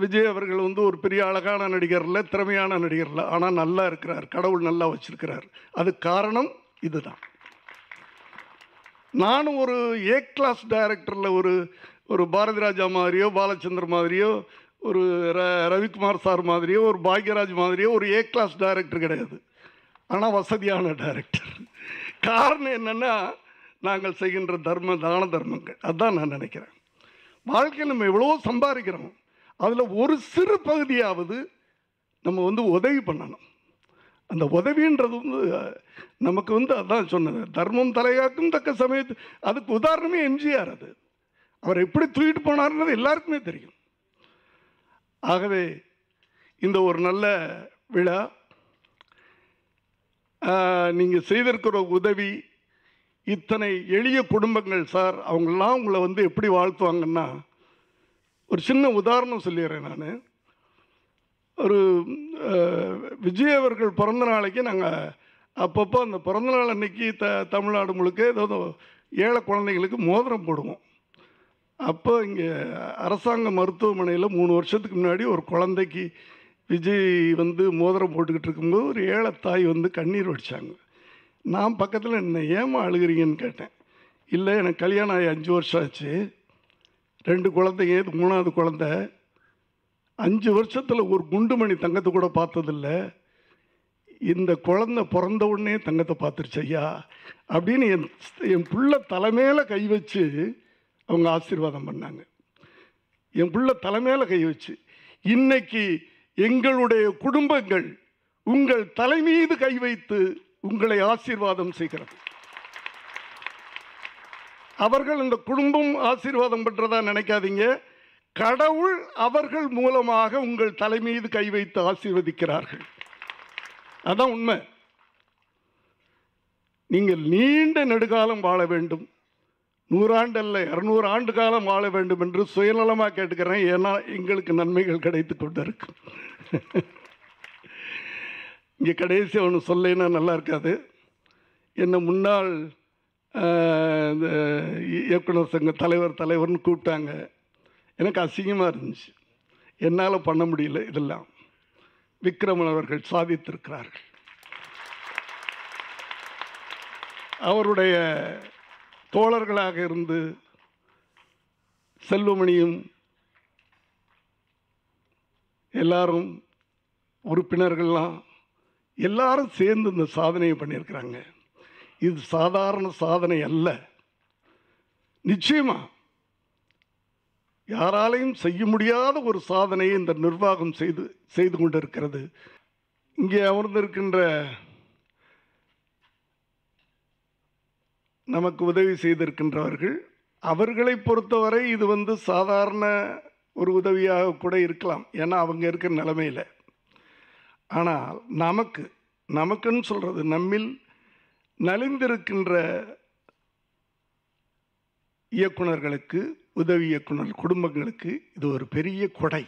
விஜய் அவர்கள் வந்து ஒரு பெரிய அழகான நடிகர் இல்லை, திறமையான நடிகர் இல்லை, ஆனால் நல்லா இருக்கிறார், கடவுள் நல்லா வச்சிருக்கிறார். அது காரணம் இதுதான். நானும் ஒரு ஏ கிளாஸ் டைரக்டரில் ஒரு பாரதி ராஜா மாதிரியோ, பாலச்சந்தர் மாதிரியோ, ஒரு ரவிக்குமார் சார் மாதிரியோ, ஒரு பாக்யராஜ் மாதிரியோ ஒரு ஏ கிளாஸ் டைரக்டர் கிடையாது. ஆனால் வசதியான டைரக்டர். காரணம் என்னென்னா, நாங்கள் செய்கின்ற தான தர்மங்கள். அதுதான் நான் நினைக்கிறேன். வாழ்க்கையில் நம்ம எவ்வளோ சம்பாதிக்கிறோம், அதில் ஒரு சிறு பகுதியாவது நம்ம வந்து உதவி பண்ணணும். அந்த உதவின்றது வந்து நமக்கு வந்து அதான் சொன்னது, தர்மம் தலையாக்கும் தக்க சமயத்து. அதுக்கு உதாரணமே எம்ஜிஆர். அது அவர் எப்படி தூக்கிட்டு போனார்ன்றது எல்லாருக்குமே தெரியும். ஆகவே இந்த ஒரு நல்ல விழா, நீங்கள் செய்திருக்கிற உதவி, இத்தனை எளிய குடும்பங்கள் சார், அவங்களாம் உங்களை வந்து எப்படி வாழ்த்துவாங்கன்னா, ஒரு சின்ன உதாரணம் சொல்லிடுறேன். நான் ஒரு விஜய் அவர்கள் பிறந்த நாளைக்கு நாங்கள் அப்பப்போ அந்த பிறந்தநாள் அன்னைக்கு தமிழ்நாடு முழுக்க ஏதோ ஏழை குழந்தைங்களுக்கு மோதிரம் போடுவோம். அப்போ இங்கே அரசாங்க மருத்துவமனையில் 3 வருஷத்துக்கு முன்னாடி ஒரு குழந்தைக்கு விஜய் வந்து மோதிரம் போட்டுக்கிட்டு இருக்கும்போது ஒரு ஏழை தாய் வந்து கண்ணீர் வடித்தாங்க. நான் பக்கத்தில் என்ன ஏமா அழுகிறீங்கன்னு கேட்டேன். இல்லை, எனக்கு கல்யாணம் ஆகி 5 வருஷம் ஆச்சு, 2 குழந்தைங்க, இது 3வது குழந்தை, 5 வருஷத்தில் ஒரு குண்டுமணி தங்கத்தை கூட பார்த்ததில்லை, இந்த குழந்தை பிறந்த உடனே தங்கத்தை பார்த்துருச்சு ஐயா அப்படின்னு என் பிள்ளை தலைமையில கை வச்சு அவங்க ஆசீர்வாதம் பண்ணாங்க. என் பிள்ளை தலைமையில கை வச்சு, இன்னைக்கு எங்களுடைய குடும்பங்கள் உங்கள் தலைமீது கை வைத்து உங்களை ஆசீர்வாதம் செய்கிறது. அவர்கள் இந்த குடும்பம் ஆசீர்வாதம் பண்றதா நினைக்காதீங்க. கடவுள் அவர்கள் மூலமாக உங்கள் தலைமீது கை வைத்து ஆசீர்வதிக்கிறார்கள். அதான் உண்மை. நீங்கள் நீண்ட நெடுகாலம் வாழ வேண்டும், 100 ஆண்டு அல்ல 200 ஆண்டு காலம் வாழ வேண்டும் என்று சுயநலமாக கேட்டுக்கிறேன். ஏன்னா எங்களுக்கு நன்மைகள் கிடைத்து கொண்டு இருக்கு. இங்கே கடைசி ஒன்று சொல்லேன்னா நல்லா இருக்காது. என்னை முன்னாள் இயக்குனர் சங்க தலைவர்னு கூப்பிட்டாங்க. எனக்கு அசிங்கமாக இருந்துச்சு, என்னால் பண்ண முடியல. இதெல்லாம் விக்ரமன் அவர்கள் சாதித்திருக்கிறார்கள். அவருடைய தோழர்களாக இருந்து செல்வமணியும் எல்லாரும் உறுப்பினர்கள்லாம் எல்லாரும் சேர்ந்து இந்த சாதனையை பண்ணியிருக்கிறாங்க. இது சாதாரண சாதனை அல்ல. நிச்சயமா யாராலையும் செய்ய முடியாத ஒரு சாதனையை இந்த நிர்வாகம் செய்து கொண்டிருக்கிறது. இங்கே அமர்ந்திருக்கின்ற நமக்கு உதவி செய்திருக்கின்றவர்கள், அவர்களை பொறுத்தவரை இது வந்து சாதாரண ஒரு உதவியாக கூட இருக்கலாம், ஏன்னா அவங்க இருக்கிற நிலைமையில். ஆனால் நமக்குன்னு சொல்கிறது, நம்மில் நலிந்திருக்கின்ற இயக்குனர்களுக்கு, உதவி இயக்குனர் குடும்பங்களுக்கு இது ஒரு பெரிய கொடை,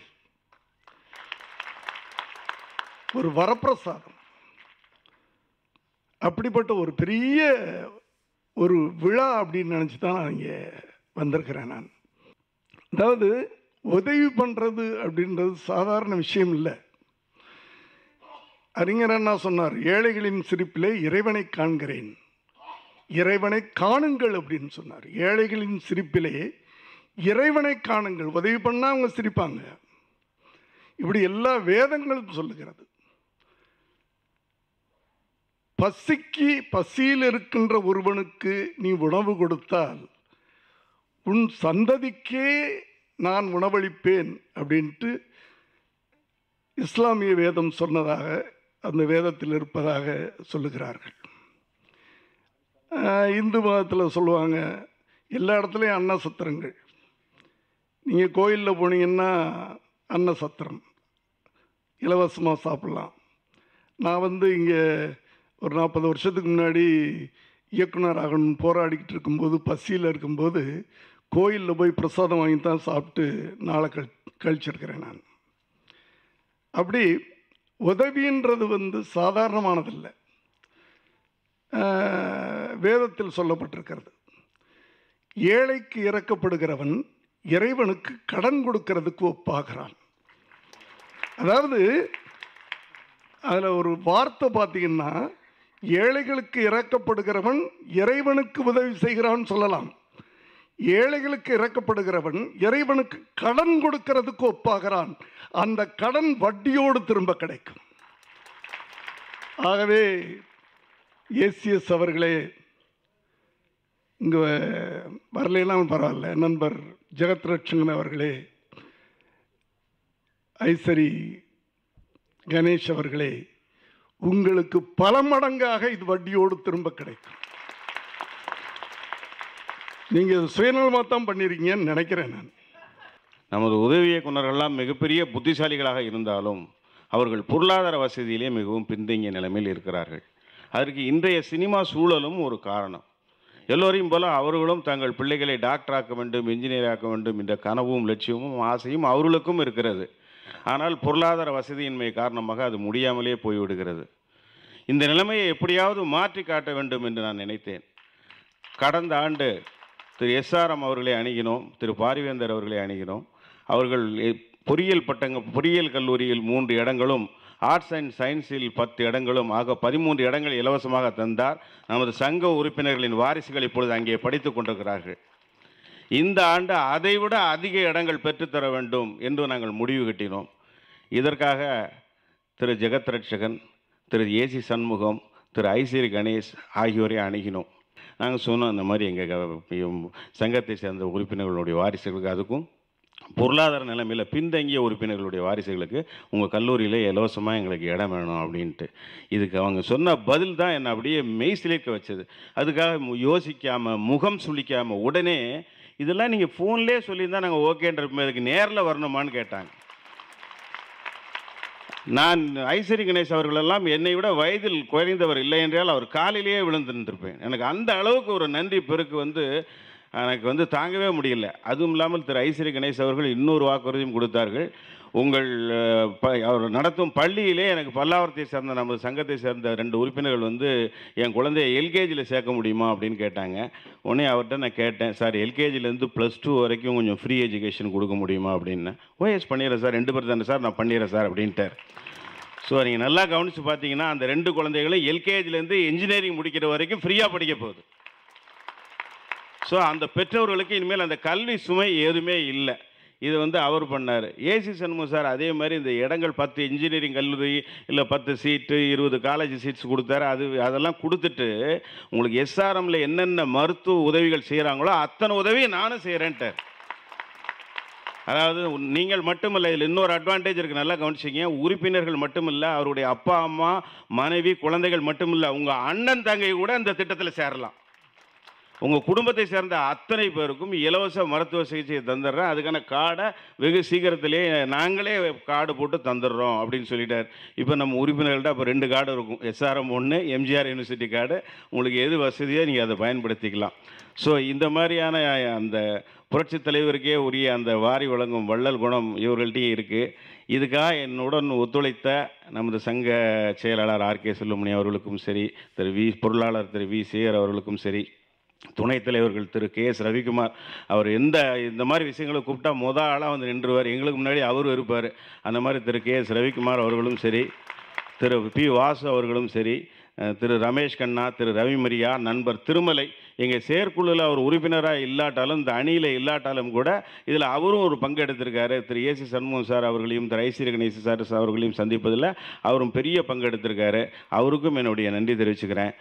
ஒரு வரப்பிரசாதம். அப்படிப்பட்ட ஒரு பெரிய ஒரு விழா அப்படின்னு நினச்சி தான் நான் இங்கே வந்திருக்கிறேன். நான் அதாவது உதவி பண்ணுறது அப்படின்றது சாதாரண விஷயம் இல்லை. அறிஞர் அண்ணா சொன்னார், ஏழைகளின் சிரிப்பிலே இறைவனை காண்கிறேன், இறைவனை காணுங்கள் அப்படின்னு சொன்னார். ஏழைகளின் சிரிப்பிலே இறைவனை காணுங்கள். உதவி பண்ணால் அவங்க சிரிப்பாங்க. இப்படி எல்லா வேதங்களும் சொல்லுகிறது. பசியில் இருக்கின்ற ஒருவனுக்கு நீ உணவு கொடுத்தால் உன் சந்ததிக்கே நான் உணவளிப்பேன் அப்படின்ட்டு இஸ்லாமிய வேதம் சொன்னதாக, அந்த வேதத்தில் இருப்பதாக சொல்லுகிறார்கள். இந்து மதத்தில் சொல்லுவாங்க, எல்லா இடத்துலையும் அன்னசத்திரங்கள். நீங்கள் கோயிலில் போனீங்கன்னா அன்னசத்திரம் இலவசமாக சாப்பிட்லாம். நான் வந்து இங்கே ஒரு 40 வருஷத்துக்கு முன்னாடி இயக்குனர் ஆகணும்னு போராடிக்கிட்டு இருக்கும்போது, பசியில் இருக்கும்போது கோயிலில் போய் பிரசாதம் வாங்கி தான் சாப்பிட்டு நாளை கழிச்சிருக்கிறேன் நான். அப்படி உதவின்றது வந்து சாதாரணமானதில்லை. வேதத்தில் சொல்லப்பட்டிருக்கிறது, ஏழைக்கு இறக்கப்படுகிறவன் இறைவனுக்கு கடன் கொடுக்கிறதுக்கு ஒப்பாகிறான். அதாவது அதில் ஒரு வார்த்தை பார்த்தீங்கன்னா, ஏழைகளுக்கு இறக்கப்படுகிறவன் இறைவனுக்கு உதவி செய்கிறான்னு சொல்லலாம். ஏழைகளுக்கு இறக்கப்படுகிறவன் இறைவனுக்கு கடன் கொடுக்கிறதுக்கு ஒப்பாகிறான். அந்த கடன் வட்டியோடு திரும்ப கிடைக்கும். ஆகவே ஏசிஎஸ் அவர்களே, இங்கே வரலாம் பரவாயில்ல, நண்பர் ஜெகத் ரட்சகன் அவர்களே, ஐசரி கணேஷ் அவர்களே, உங்களுக்கு பல மடங்காக இது வட்டியோடு திரும்ப கிடைக்கும். நீங்கள் சுயநலமாக தான் பண்ணியிருக்கீங்கன்னு நினைக்கிறேன். நான் நமது உதவி இயக்குநர்கள்லாம் மிகப்பெரிய புத்திசாலிகளாக இருந்தாலும் அவர்கள் பொருளாதார வசதியிலே மிகவும் பின்தங்கிய நிலைமையில் இருக்கிறார்கள். அதற்கு இன்றைய சினிமா சூழலும் ஒரு காரணம். எல்லோரையும் போல அவர்களும் தங்கள் பிள்ளைகளை டாக்டர் ஆக்க வேண்டும், இன்ஜினியர் ஆக்க வேண்டும் என்ற கனவும் லட்சியமும் ஆசையும் அவர்களுக்கும் இருக்கிறது. ஆனால் பொருளாதார வசதியின்மை காரணமாக அது முடியாமலே போய்விடுகிறது. இந்த நிலைமையை எப்படியாவது மாற்றி காட்ட வேண்டும் என்று நான் நினைத்தேன். கடந்த ஆண்டு திரு எஸ்ஆர்எம் அவர்களை அணுகினோம், திரு பாரிவேந்தர் அவர்களை அணுகினோம். அவர்கள் பொறியியல் கல்லூரியில் 3 இடங்களும், ஆர்ட்ஸ் அண்ட் சயின்ஸில் 10 இடங்களும் ஆக 13 இடங்கள் இலவசமாக தந்தார். நமது சங்க உறுப்பினர்களின் வாரிசுகள் இப்பொழுது அங்கே படித்து கொண்டிருக்கிறார்கள். இந்த ஆண்டு அதைவிட அதிக இடங்கள் பெற்றுத்தர வேண்டும் என்று நாங்கள் முடிவு கட்டினோம். இதற்காக திரு ஜெகத் ரட்சகன், திரு ஏசி சண்முகம், திரு ஐசரி கணேஷ் ஆகியோரை அணுகினோம். நாங்கள் சொன்னோம், இந்த மாதிரி எங்கள் சங்கத்தை சேர்ந்த உறுப்பினர்களுடைய வாரிசுகளுக்கு, அதுக்கும் பொருளாதார நிலைமையில் பின்தங்கிய உறுப்பினர்களுடைய வாரிசுகளுக்கு உங்கள் கல்லூரியில் இலவசமாக எங்களுக்கு இடம் வேணும் அப்படின்ட்டு. இதுக்கு அவங்க சொன்ன பதில் தான் என்னை அப்படியே மெய் சிலிர்க்க வச்சது. அதுக்காக யோசிக்காமல், முகம் சுளிக்காமல் உடனே, இதெல்லாம் நீங்கள் ஃபோன்லேயே சொல்லியிருந்தால் நாங்கள் ஓகேன்றப்ப அதுக்கு நேரில் வரணுமான்னு கேட்டாங்க. நான் ஐசரி கணேஷ் அவர்களெல்லாம் என்னை விட வயதில் குறைந்தவர் இல்லை என்றால் அவர் காலிலேயே விழுந்துருப்பேன். எனக்கு அந்த அளவுக்கு ஒரு நன்றி பெருக்கு எனக்கு தாங்கவே முடியல. அதுவும் இல்லாமல் திரு ஐசரி கணேஷ் அவர்கள் இன்னொரு வாக்குறுதியும் கொடுத்தார்கள். உங்கள் அவர் நடத்தும் பள்ளியிலே எனக்கு பல்லாவரத்தை சேர்ந்த நமது சங்கத்தை சேர்ந்த 2 உறுப்பினர்கள் என் குழந்தைய எல்கேஜியில் சேர்க்க முடியுமா அப்படின்னு கேட்டாங்க. உடனே அவர்கிட்ட நான் கேட்டேன், சார் எல்கேஜிலேருந்து +2 வரைக்கும் கொஞ்சம் ஃப்ரீ எஜுகேஷன் கொடுக்க முடியுமா அப்படின்னு. ஓஎஸ் பண்ணிடுறேன் சார், 2 பேர் தானே சார், நான் பண்ணிடுறேன் சார் அப்படின்ட்டார். ஸோ நீங்கள் நல்லா கவனித்து பார்த்தீங்கன்னா அந்த 2 குழந்தைகளும் எல்கேஜிலேருந்து இன்ஜினியரிங் முடிக்கிற வரைக்கும் ஃப்ரீயாக படிக்க போகுது. ஸோ அந்த பெற்றோர்களுக்கு இனிமேல் அந்த கல்வி சுமை எதுவுமே இல்லை. இது அவர் பண்ணார். ஏசி சண்முகம் சார் அதே மாதிரி இந்த இடங்கள் 10 இன்ஜினியரிங் கல்லூரி இல்லை 10 சீட்டு 20 காலேஜ் சீட்ஸ் கொடுத்தாரு. அதெல்லாம் கொடுத்துட்டு உங்களுக்கு எஸ்ஆர்எம்ல என்னென்ன மருத்துவ உதவிகள் செய்கிறாங்களோ அத்தனை உதவியை நானும் செய்கிறேன்ட்டார். அதாவது நீங்கள் மட்டுமில்லை, இதில் இன்னொரு அட்வான்டேஜ் இருக்குது, நல்லா கவனிச்சிங்க. உறுப்பினர்கள் மட்டுமில்லை, அவருடைய அப்பா அம்மா மனைவி குழந்தைகள் மட்டுமில்லை, உங்கள் அண்ணன் தங்கை கூட இந்த திட்டத்தில் சேரலாம். உங்கள் குடும்பத்தை சேர்ந்த அத்தனை பேருக்கும் இலவச மருத்துவ சிகிச்சையை தந்துடுறேன். அதுக்கான கார்டை வெகு சீக்கிரத்திலே நாங்களே கார்டு போட்டு தந்துடுறோம் அப்படின்னு சொல்லிட்டார். இப்போ நம்ம உறுப்பினர்கள்ட்ட இப்போ 2 கார்டு இருக்கும், எஸ்ஆர்எம் 1, எம்ஜிஆர் யூனிவர்சிட்டி கார்டு. உங்களுக்கு எது வசதியோ நீங்கள் அதை பயன்படுத்திக்கலாம். ஸோ இந்த மாதிரியான அந்த புரட்சி தலைவருக்கே உரிய அந்த வாரி வழங்கும் வள்ளல் குணம் இவர்கள்ட்டையும் இருக்குது. இதுக்காக என்னுடன் ஒத்துழைத்த நமது சங்க செயலாளர் ஆர்கே செல்லுமணி அவர்களுக்கும் சரி, பொருளாளர் திரு வி சேர் அவர்களுக்கும் சரி, துணைத் தலைவர்கள் திரு KS ரவிக்குமார், அவர் இந்த மாதிரி விஷயங்களை கூப்பிட்டா ஆளாக நின்றுவார். எங்களுக்கு முன்னாடி அவர் இருப்பார். அந்த மாதிரி திரு KS ரவிக்குமார் அவர்களும் சரி, திரு P வாசு அவர்களும் சரி, திரு ரமேஷ் கண்ணா, திரு ரவிமரியா, நண்பர் திருமலை, எங்கள் செயற்குழுவில் அவர் உறுப்பினராக இல்லாட்டாலும் இந்த அணியில் இல்லாட்டாலும் கூட இதில் அவரும் ஒரு பங்கு எடுத்திருக்காரு. திரு ஏசி சண்முகம் சார் அவர்களையும் திரு ஐசரி கணேஷ் சார் அவர்களையும் சந்திப்பதில் அவரும் பெரிய பங்கு எடுத்திருக்காரு. அவருக்கும் என்னுடைய நன்றி தெரிவிச்சுக்கிறேன்.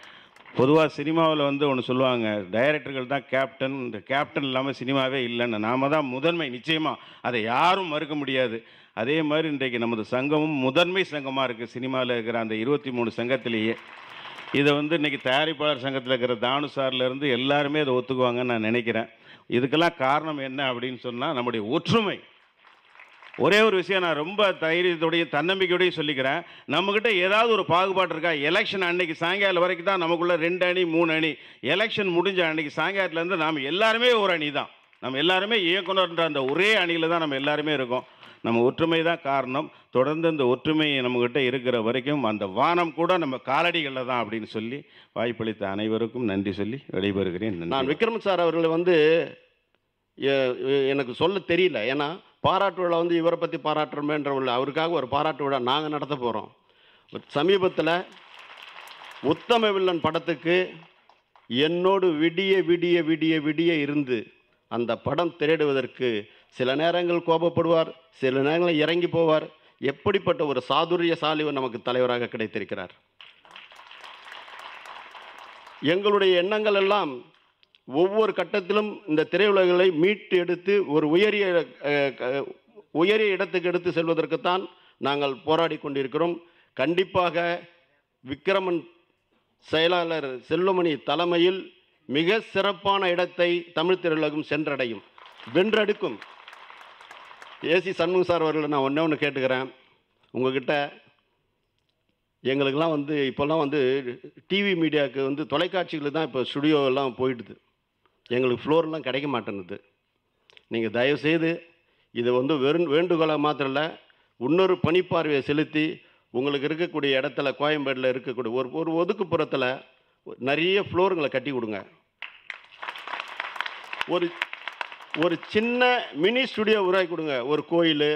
பொதுவாக சினிமாவில் ஒன்று சொல்லுவாங்க, டைரக்டர்கள் தான் கேப்டன், இந்த கேப்டன் இல்லாமல் சினிமாவே இல்லைன்னு. நாம் தான் முதன்மை, நிச்சயமாக அதை யாரும் மறுக்க முடியாது. அதே மாதிரி இன்றைக்கு நமது சங்கமும் முதன்மை சங்கமாக இருக்குது. சினிமாவில் இருக்கிற அந்த 23 சங்கத்திலேயே இதை இன்றைக்கி தயாரிப்பாளர் சங்கத்தில் இருக்கிற தானு சார்லேருந்து எல்லாருமே அதை ஒத்துக்குவாங்கன்னு நான் நினைக்கிறேன். இதுக்கெல்லாம் காரணம் என்ன அப்படின்னு சொன்னால் நம்முடைய ஒற்றுமை. ஒரே ஒரு விஷயம் நான் ரொம்ப தைரியத்தோடையும் தன்னம்பிக்கையோடையும் சொல்லிக்கிறேன், நம்மக்கிட்ட ஏதாவது ஒரு பாகுபாடு இருக்கா? எலெக்ஷன் அன்னைக்கு சாயங்காலம் வரைக்கும் தான் நமக்குள்ள 2 அணி 3 அணி. எலெக்ஷன் முடிஞ்ச அன்னைக்கு சாயங்காலத்துலேருந்து நாம் எல்லாருமே ஒரு அணி தான். நம்ம எல்லாருமே இயக்குனர்ன்ற அந்த ஒரே அணியில் தான் நம்ம எல்லாருமே இருக்கோம். நம்ம ஒற்றுமை தான் காரணம். தொடர்ந்து இந்த ஒற்றுமை நம்மக்கிட்ட இருக்கிற வரைக்கும் அந்த வானம் கூட நம்ம காலடிகளில் தான் அப்படின்னு சொல்லி வாய்ப்பளித்த அனைவருக்கும் நன்றி சொல்லி விடைபெறுகிறேன். நான் விக்ரம் சார் அவர்களை எனக்கு சொல்ல தெரியல. ஏன்னா பாராட்டு விழா வந்து இவரை பற்றி பாராட்டுறமேன்ற உள்ள அவருக்காக ஒரு பாராட்டு விழா நாங்கள் நடத்த போகிறோம். சமீபத்தில் உத்தம வில்லன் படத்துக்கு என்னோடு விடிய விடிய விடிய விடிய இருந்து அந்த படம் திரையிடுவதற்கு சில நேரங்கள் கோபப்படுவார், சில நேரங்களில் இறங்கி போவார். எப்படிப்பட்ட ஒரு சாதுரியசாலி நமக்கு தலைவராக கிடைத்திருக்கிறார். எங்களுடைய எண்ணங்கள் எல்லாம் ஒவ்வொரு கட்டத்திலும் இந்த திரையுலகளை மீட்டு எடுத்து ஒரு உயரிய இடத்துக்கு எடுத்து செல்வதற்குத்தான் நாங்கள் போராடி கொண்டிருக்கிறோம். கண்டிப்பாக விக்ரமன் செயலாளர் செல்வமணி தலைமையில் மிக சிறப்பான இடத்தை தமிழ் திரையுலகம் சென்றடையும், வென்றெடுக்கும். ஏசி சண்முக சார் அவர்களை நான் ஒன்று கேட்டுக்கிறேன். உங்ககிட்ட எங்களுக்கெல்லாம் வந்து இப்போல்லாம் வந்து டிவி மீடியாவுக்கு வந்து தொலைக்காட்சிகளில் தான் இப்போ ஸ்டுடியோவெல்லாம் போயிடுது. எங்களுக்கு ஃப்ளோர்லாம் கிடைக்க மாட்டேங்குது. நீங்கள் தயவுசெய்து இதை வந்து வேண்டுகோளாக மாத்திரம் இல்லை, இன்னொரு பணிப்பார்வையை செலுத்தி உங்களுக்கு இருக்கக்கூடிய இடத்துல கோயம்பேடில் இருக்கக்கூடிய ஒரு ஒதுக்குப்புறத்தில் நிறைய ஃப்ளோருங்களை கட்டி கொடுங்க. ஒரு சின்ன மினி ஸ்டுடியோ உருவாக்கி கொடுங்க. ஒரு கோயில்,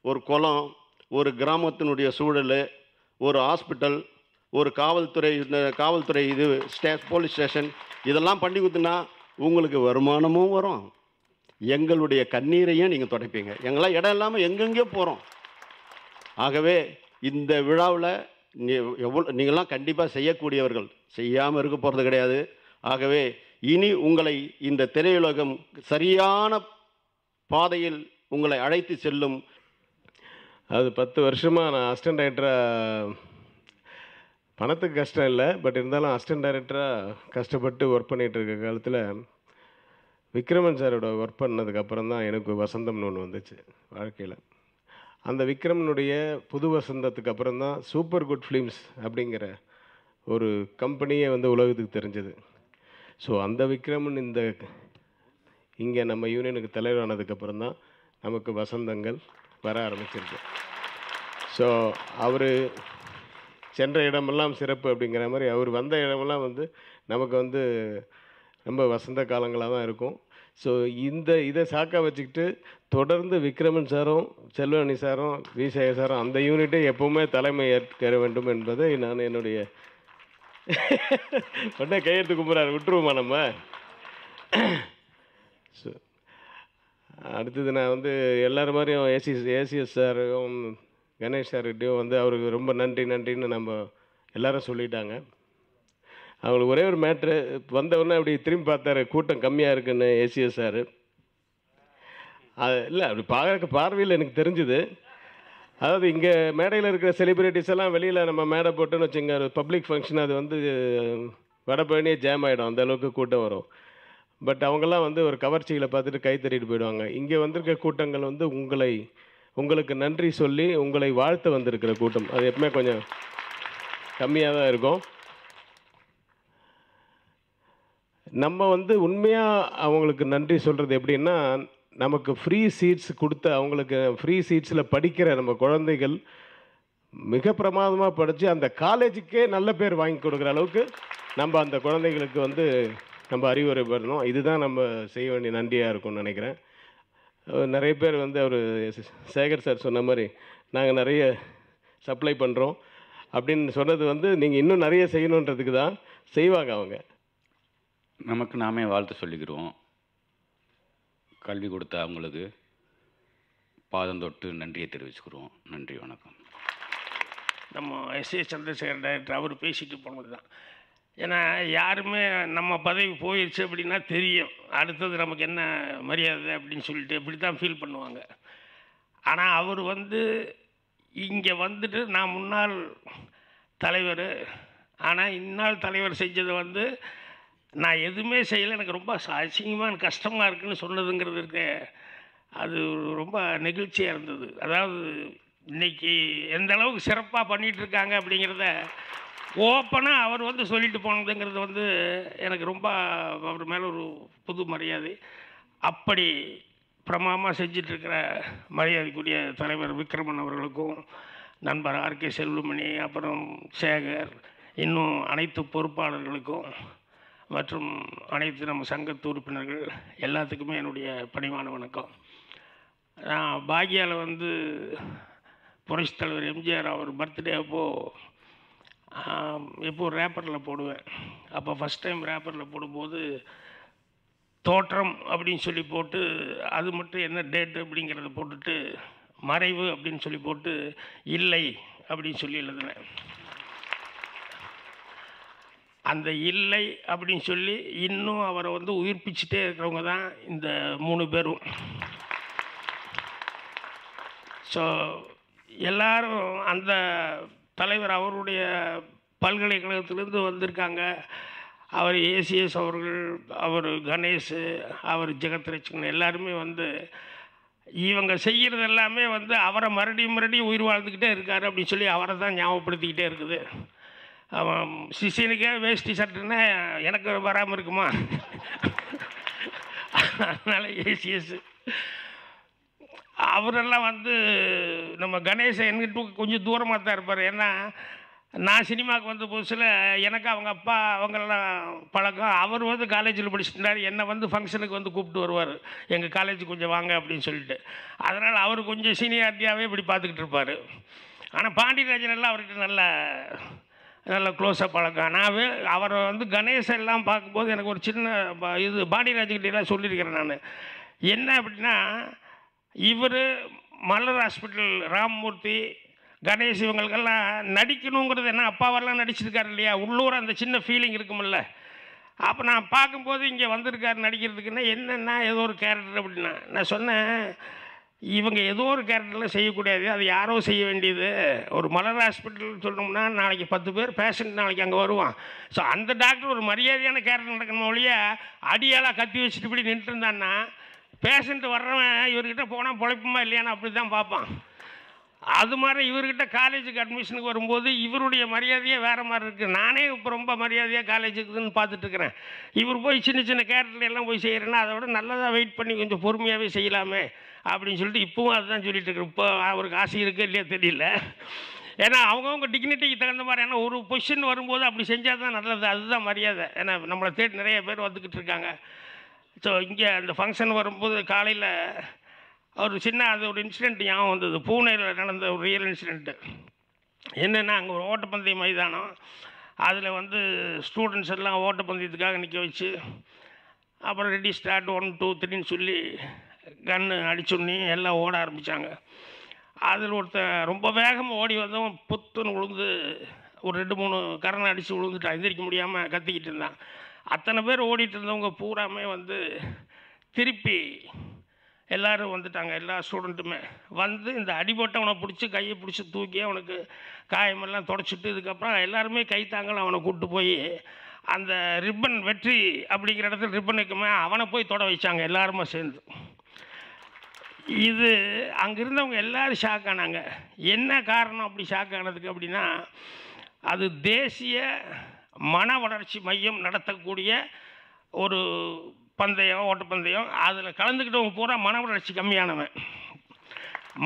ஒரு குளம், ஒரு கிராமத்தினுடைய சூழல், ஒரு ஹாஸ்பிட்டல், ஒரு காவல்துறை இது போலீஸ் ஸ்டேஷன், இதெல்லாம் பண்ணி கொடுத்தனா உங்களுக்கு வருமானமும் வரும், எங்களுடைய கண்ணீரையும் நீங்கள் துடைப்பீங்க. எங்களாம் இடம் இல்லாமல் எங்கெங்கேயோ போகிறோம். ஆகவே இந்த விழாவில் நீங்கள்லாம் கண்டிப்பாக செய்யக்கூடியவர்கள், செய்யாமல் இருக்க போகிறது கிடையாது. ஆகவே இனி உங்களை இந்த திரையுலகம் சரியான பாதையில் உங்களை அழைத்து செல்லும். அது 10 வருஷமாக நான் அசிஸ்டன்ட் டைரக்டராக, பணத்துக்கு கஷ்டம் இல்லை, பட் இருந்தாலும் அசிஸ்டன்ட் டைரக்டராக கஷ்டப்பட்டு ஒர்க் பண்ணிகிட்டு இருக்க காலத்தில் விக்ரமன் சாரோட ஒர்க் பண்ணதுக்கப்புறம் தான் எனக்கு வசந்தம்னு ஒன்று வந்துச்சு வாழ்க்கையில். அந்த விக்ரமனுடைய புது வசந்தத்துக்கு அப்புறம் தான் சூப்பர் குட் ஃபிலிம்ஸ் அப்படிங்கிற ஒரு கம்பெனியே வந்து உலகத்துக்கு தெரிஞ்சது. ஸோ அந்த விக்ரமன் இங்கே நம்ம யூனியனுக்கு தலைவரானதுக்கப்புறம் தான் நமக்கு வசந்தங்கள் வர ஆரம்பிச்சிருக்கு. ஸோ அவர் சென்ற இடமெல்லாம் சிறப்பு அப்படிங்கிற மாதிரி அவர் வந்த இடமெல்லாம் வந்து நமக்கு வந்து ரொம்ப வசந்த காலங்களாக தான் இருக்கும். ஸோ இதை சாக்காக வச்சுக்கிட்டு தொடர்ந்து விக்ரமன் சாரும் செல்வமணி சாரும் விசேக சாரும் அந்த யூனிட்டை எப்போவுமே தலைமை ஏற்க வேண்டும் என்பதை நான் என்னுடைய உடனே கையெழுத்து கும்புறாரு, விட்டுருவோமா நம்ம. ஸோ அடுத்தது நான் வந்து எல்லோரும் மாதிரியும் ஏசிஎஸ் சாரும் கணேஷ் சார்கிட்டையும் வந்து அவருக்கு ரொம்ப நன்றின்னு நம்ம எல்லோரும் சொல்லிட்டாங்க. அவங்களுக்கு ஒரே ஒரு மேட்ரு, வந்தவுடனே அப்படி திரும்பி பார்த்தாரு, கூட்டம் கம்மியாக இருக்குன்னு ஏசிஎஸ் சார். அது இல்லை, அப்படி பார்வையில் எனக்கு தெரிஞ்சுது. அதாவது இங்கே மேடையில் இருக்கிற செலிப்ரிட்டிஸ் எல்லாம் வெளியில் நம்ம மேடை போட்டோன்னு வச்சுங்க, ஒரு பப்ளிக் ஃபங்க்ஷன், அது வந்து வடபழனியே ஜாம் ஆகிடும், அந்தளவுக்கு கூட்டம் வரும். பட் அவங்கெல்லாம் வந்து ஒரு கவர்ச்சிகளை பார்த்துட்டு கை தட்டிட்டு போயிடுவாங்க. இங்கே வந்திருக்க கூட்டங்கள் வந்து உங்களுக்கு நன்றி சொல்லி உங்களை வாழ்த்த வந்திருக்கிற கூட்டம், அது எப்பவுமே கொஞ்சம் கம்மியாக தான் இருக்கும். நம்ம வந்து உண்மையாக அவங்களுக்கு நன்றி சொல்கிறது எப்படின்னா, நமக்கு ஃப்ரீ சீட்ஸ் கொடுத்து அவங்களுக்கு ஃப்ரீ சீட்ஸில் படிக்கிற நம்ம குழந்தைகள் மிக பிரமாதமாக படித்து அந்த காலேஜுக்கே நல்ல பேர் வாங்கி கொடுக்குற அளவுக்கு நம்ம அந்த குழந்தைகளுக்கு வந்து நம்ம அறிவுரை பெறணும். இதுதான் நம்ம செய்ய வேண்டிய நன்றியாக இருக்கும்னு நினைக்கிறேன். நிறைய பேர் வந்து அவர் சேகர் சார் சொன்ன மாதிரி நாங்கள் நிறைய சப்ளை பண்ணுறோம் அப்படின்னு சொன்னது வந்து நீங்கள் இன்னும் நிறைய செய்யணுன்றதுக்கு தான். செய்வாங்க அவங்க. நமக்கு நாமே வாழ்த்து சொல்லிக்கிறோம். கல்வி கொடுத்த அவங்களுக்கு பாதம் தொட்டு நன்றியை தெரிவிச்சுக்கிறோம். நன்றி, வணக்கம். நம்ம எஸ்ஏ சந்திரசேகர் டைரக்டர் அவர் பேசிட்டு போனது தான். ஏன்னா யாருமே நம்ம பதவி போயிடுச்சு அப்படின்னா தெரியும் அடுத்தது நமக்கு என்ன மரியாதை அப்படின்னு சொல்லிட்டு இப்படி தான் ஃபீல் பண்ணுவாங்க. ஆனால் அவர் வந்து இங்கே வந்துட்டு நான் முன்னாள் தலைவர், ஆனால் இந்நாள் தலைவர் செஞ்சது வந்து நான் எதுவுமே செய்யலை, எனக்கு ரொம்ப அசிங்கமாக கஷ்டமாக இருக்குதுன்னு சொன்னதுங்கிறது இருக்கு, அது ரொம்ப நெகிழ்ச்சியாக இருந்தது. அதாவது இன்றைக்கி எந்த அளவுக்கு சிறப்பாக பண்ணிகிட்ருக்காங்க அப்படிங்கிறத ஓப்பனாக அவர் வந்து சொல்லிட்டு போனதுங்கிறது வந்து எனக்கு ரொம்ப அவர் மேலே ஒரு புது மரியாதை. அப்படி பிரமாதமாக செஞ்சிட்ருக்கிற மரியாதைக்குரிய தலைவர் விக்ரமன் அவர்களுக்கும், நண்பர் ஆர்கே செல்வமணி, அப்புறம் சேகர், இன்னும் அனைத்து பொறுப்பாளர்களுக்கும் மற்றும் அனைத்து நம்ம சங்கத்து உறுப்பினர்கள் எல்லாத்துக்குமே என்னுடைய பணிவான வணக்கம். நான் பாக்யாவில் வந்து புரட்சித் தலைவர் எம்ஜிஆர் அவர் பர்த்டே அப்போது எப்போ ரேப்பரில் போடுவேன். அப்போ ஃபஸ்ட் டைம் ரேப்பரில் போடும்போது தோற்றம் அப்படின்னு சொல்லி போட்டு அது மட்டும் என்ன டேட்டு அப்படிங்கிறத போட்டுட்டு மறைவு அப்படின்னு சொல்லி போட்டு இல்லை அப்படின்னு சொல்லி எழுதினேன். அந்த இல்லை அப்படின்னு சொல்லி இன்னும் அவரை வந்து உயிர்ப்பிச்சுட்டே இருக்கிறவங்க தான் இந்த 3 பேரும். ஸோ எல்லாரும் அந்த தலைவர் அவருடைய பல்கலைக்கழகத்திலேருந்து வந்திருக்காங்க. அவர் ஏசிஎஸ் அவர்கள், அவர் கணேஷ், அவர் ஜெகத்ரட்சகன் எல்லாருமே வந்து இவங்க செய்கிறது எல்லாமே வந்து அவரை மறுபடியும் உயிர் வாழ்ந்துக்கிட்டே இருக்கார் அப்படின்னு சொல்லி அவரை தான் ஞாபகப்படுத்திக்கிட்டே இருக்குது. அவன் சிஷியனுக்கே வேஷ்டி சட்டுன்னா எனக்கு வராமல் இருக்குமா? அதனால் ஏசிஎஸ் அவரெல்லாம் வந்து நம்ம கணேசன் என்கிட்ட கொஞ்சம் தூரமாக தான் இருப்பார். ஏன்னா நான் சினிமாவுக்கு வந்த புதுசில் எனக்கு அவங்க அப்பா அவங்கெல்லாம் பழக்கம். அவர் வந்து காலேஜில் படிச்சுட்டார். என்னை வந்து ஃபங்க்ஷனுக்கு வந்து கூப்பிட்டு வருவார், எங்கள் காலேஜுக்கு கொஞ்சம் வாங்க அப்படின்னு சொல்லிட்டு. அதனால் அவர் கொஞ்சம் சீனியாரிட்டியாகவே இப்படி பார்த்துக்கிட்டு இருப்பார். ஆனால் பாண்டியராஜன் எல்லாம் அவர்கிட்ட நல்ல க்ளோஸாக பழக்கம். நான் அவரை வந்து கணேசன் எல்லாம் பார்க்கும்போது எனக்கு ஒரு சின்ன இது பாண்டியராஜன்கிட்டலாம் சொல்லியிருக்கிறேன் நான். என்ன அப்படின்னா, இவர் மலர் ஹாஸ்பிட்டல் ராம்மூர்த்தி கணேஷ் இவங்களுக்கெல்லாம் நடிக்கணுங்கிறது என்ன அப்பாவெல்லாம் நடிச்சிருக்காரு இல்லையா, உள்ளூர் அந்த சின்ன ஃபீலிங் இருக்குமில்ல. அப்போ நான் பார்க்கும்போது இங்கே வந்திருக்காரு நடிக்கிறதுக்குன்னா என்னென்னா ஏதோ ஒரு கேரக்டர் அப்படின்னா நான் சொன்னேன், இவங்க ஏதோ ஒரு கேரக்டரில் செய்யக்கூடாது, அது யாரோ செய்ய வேண்டியது. ஒரு மலர் ஹாஸ்பிட்டல் சொல்லணும்னா நாளைக்கு 10 பேர் பேஷண்ட் நாளைக்கு அங்கே வருவான். ஸோ அந்த டாக்டர் ஒரு மரியாதையான கேரக்டர் நடக்கணும் ஒழிய அடியாலாக கத்தி வச்சுட்டு இப்படி நின்றுட்டு இருந்தான்னா பேஷண்ட் வர்றவன் இவர்கிட்ட போனால் பொழைப்புமா இல்லையான்னு அப்படி தான் பார்ப்பான். அது மாதிரி இவர்கிட்ட காலேஜுக்கு அட்மிஷனுக்கு வரும்போது இவருடைய மரியாதையே வேறு மாதிரி இருக்குது. நானே இப்போ ரொம்ப மரியாதையாக காலேஜுக்குன்னு பார்த்துட்ருக்குறேன். இவர் போய் சின்ன சின்ன கேரக்டர் எல்லாம் போய் செய்கிறேன்னா அதை விட நல்லதாக வெயிட் பண்ணி கொஞ்சம் பொறுமையாகவே செய்யலாமே அப்படின்னு சொல்லிட்டு இப்போவும் அதுதான் சொல்லிட்டு இருக்கிறேன். இப்போ அவருக்கு ஆசை இருக்குது இல்லையா தெரியல. ஏன்னா அவங்கவுங்க டிக்னிட்டிக்கு தகுந்த மாதிரி, ஏன்னா ஒரு பொசிஷன் வரும்போது அப்படி செஞ்சால் தான் நல்லது, அதுதான் மரியாதை. ஏன்னா நம்மளை தேடி நிறைய பேர் வந்துக்கிட்டு இருக்காங்க. ஸோ இங்கே அந்த ஃபங்க்ஷன் வரும்போது காலையில் ஒரு சின்ன அது ஒரு இன்சிடெண்ட் ஞாபகம் வந்தது. பூனேயில் நடந்த ஒரு ரியல் இன்சிடெண்ட்டு. என்னென்னா அங்கே ஒரு ஓட்டப்பந்தய மைதானம், அதில் வந்து ஸ்டூடெண்ட்ஸ் எல்லாம் ஓட்டப்பந்தயத்துக்காக நிற்க வச்சு அப்புறம் ரெடி ஸ்டார்ட் 1 2 3ன்னு சொல்லி கன்று அடிச்சோன்னே எல்லாம் ஓட ஆரம்பித்தாங்க. அதில் ஒருத்தன் ரொம்ப வேகமாக ஓடி வந்தவன் புத்துன்னு விழுந்து ஒரு 2 3 கரணை அடித்து விழுந்துட்டான். எந்திரிக்க முடியாமல் கத்திக்கிட்டு இருந்தான். அத்தனை பேர் ஓடிட்டு இருந்தவங்க பூராமே வந்து திருப்பி எல்லோரும் வந்துட்டாங்க. எல்லா ஸ்டூடெண்ட்டுமே வந்து இந்த அடிபட்டவனை பிடிச்சி கையை பிடிச்சி தூக்கி அவனுக்கு காயமெல்லாம் தொடச்சிட்டு இதுக்கப்புறம் எல்லாருமே கை தாங்கலாம் அவனை கூப்பிட்டு போய் அந்த ரிப்பன் வெற்றி அப்படிங்கிற இடத்துல ரிப்பனுக்குமே அவனை போய் தொட வச்சாங்க எல்லாருமே சேர்ந்து. இது அங்கே இருந்தவங்க எல்லோரும் ஷாக் ஆனாங்க. என்ன காரணம் அப்படி ஷாக் ஆனதுக்கு அப்படின்னா, அது தேசிய மன வளர்ச்சி மையம் நடத்தக்கூடிய ஒரு பந்தயம், ஓட்டப்பந்தயம். அதில் கலந்துக்கிட்டவங்க பூரா மன வளர்ச்சி கம்மியானவன்.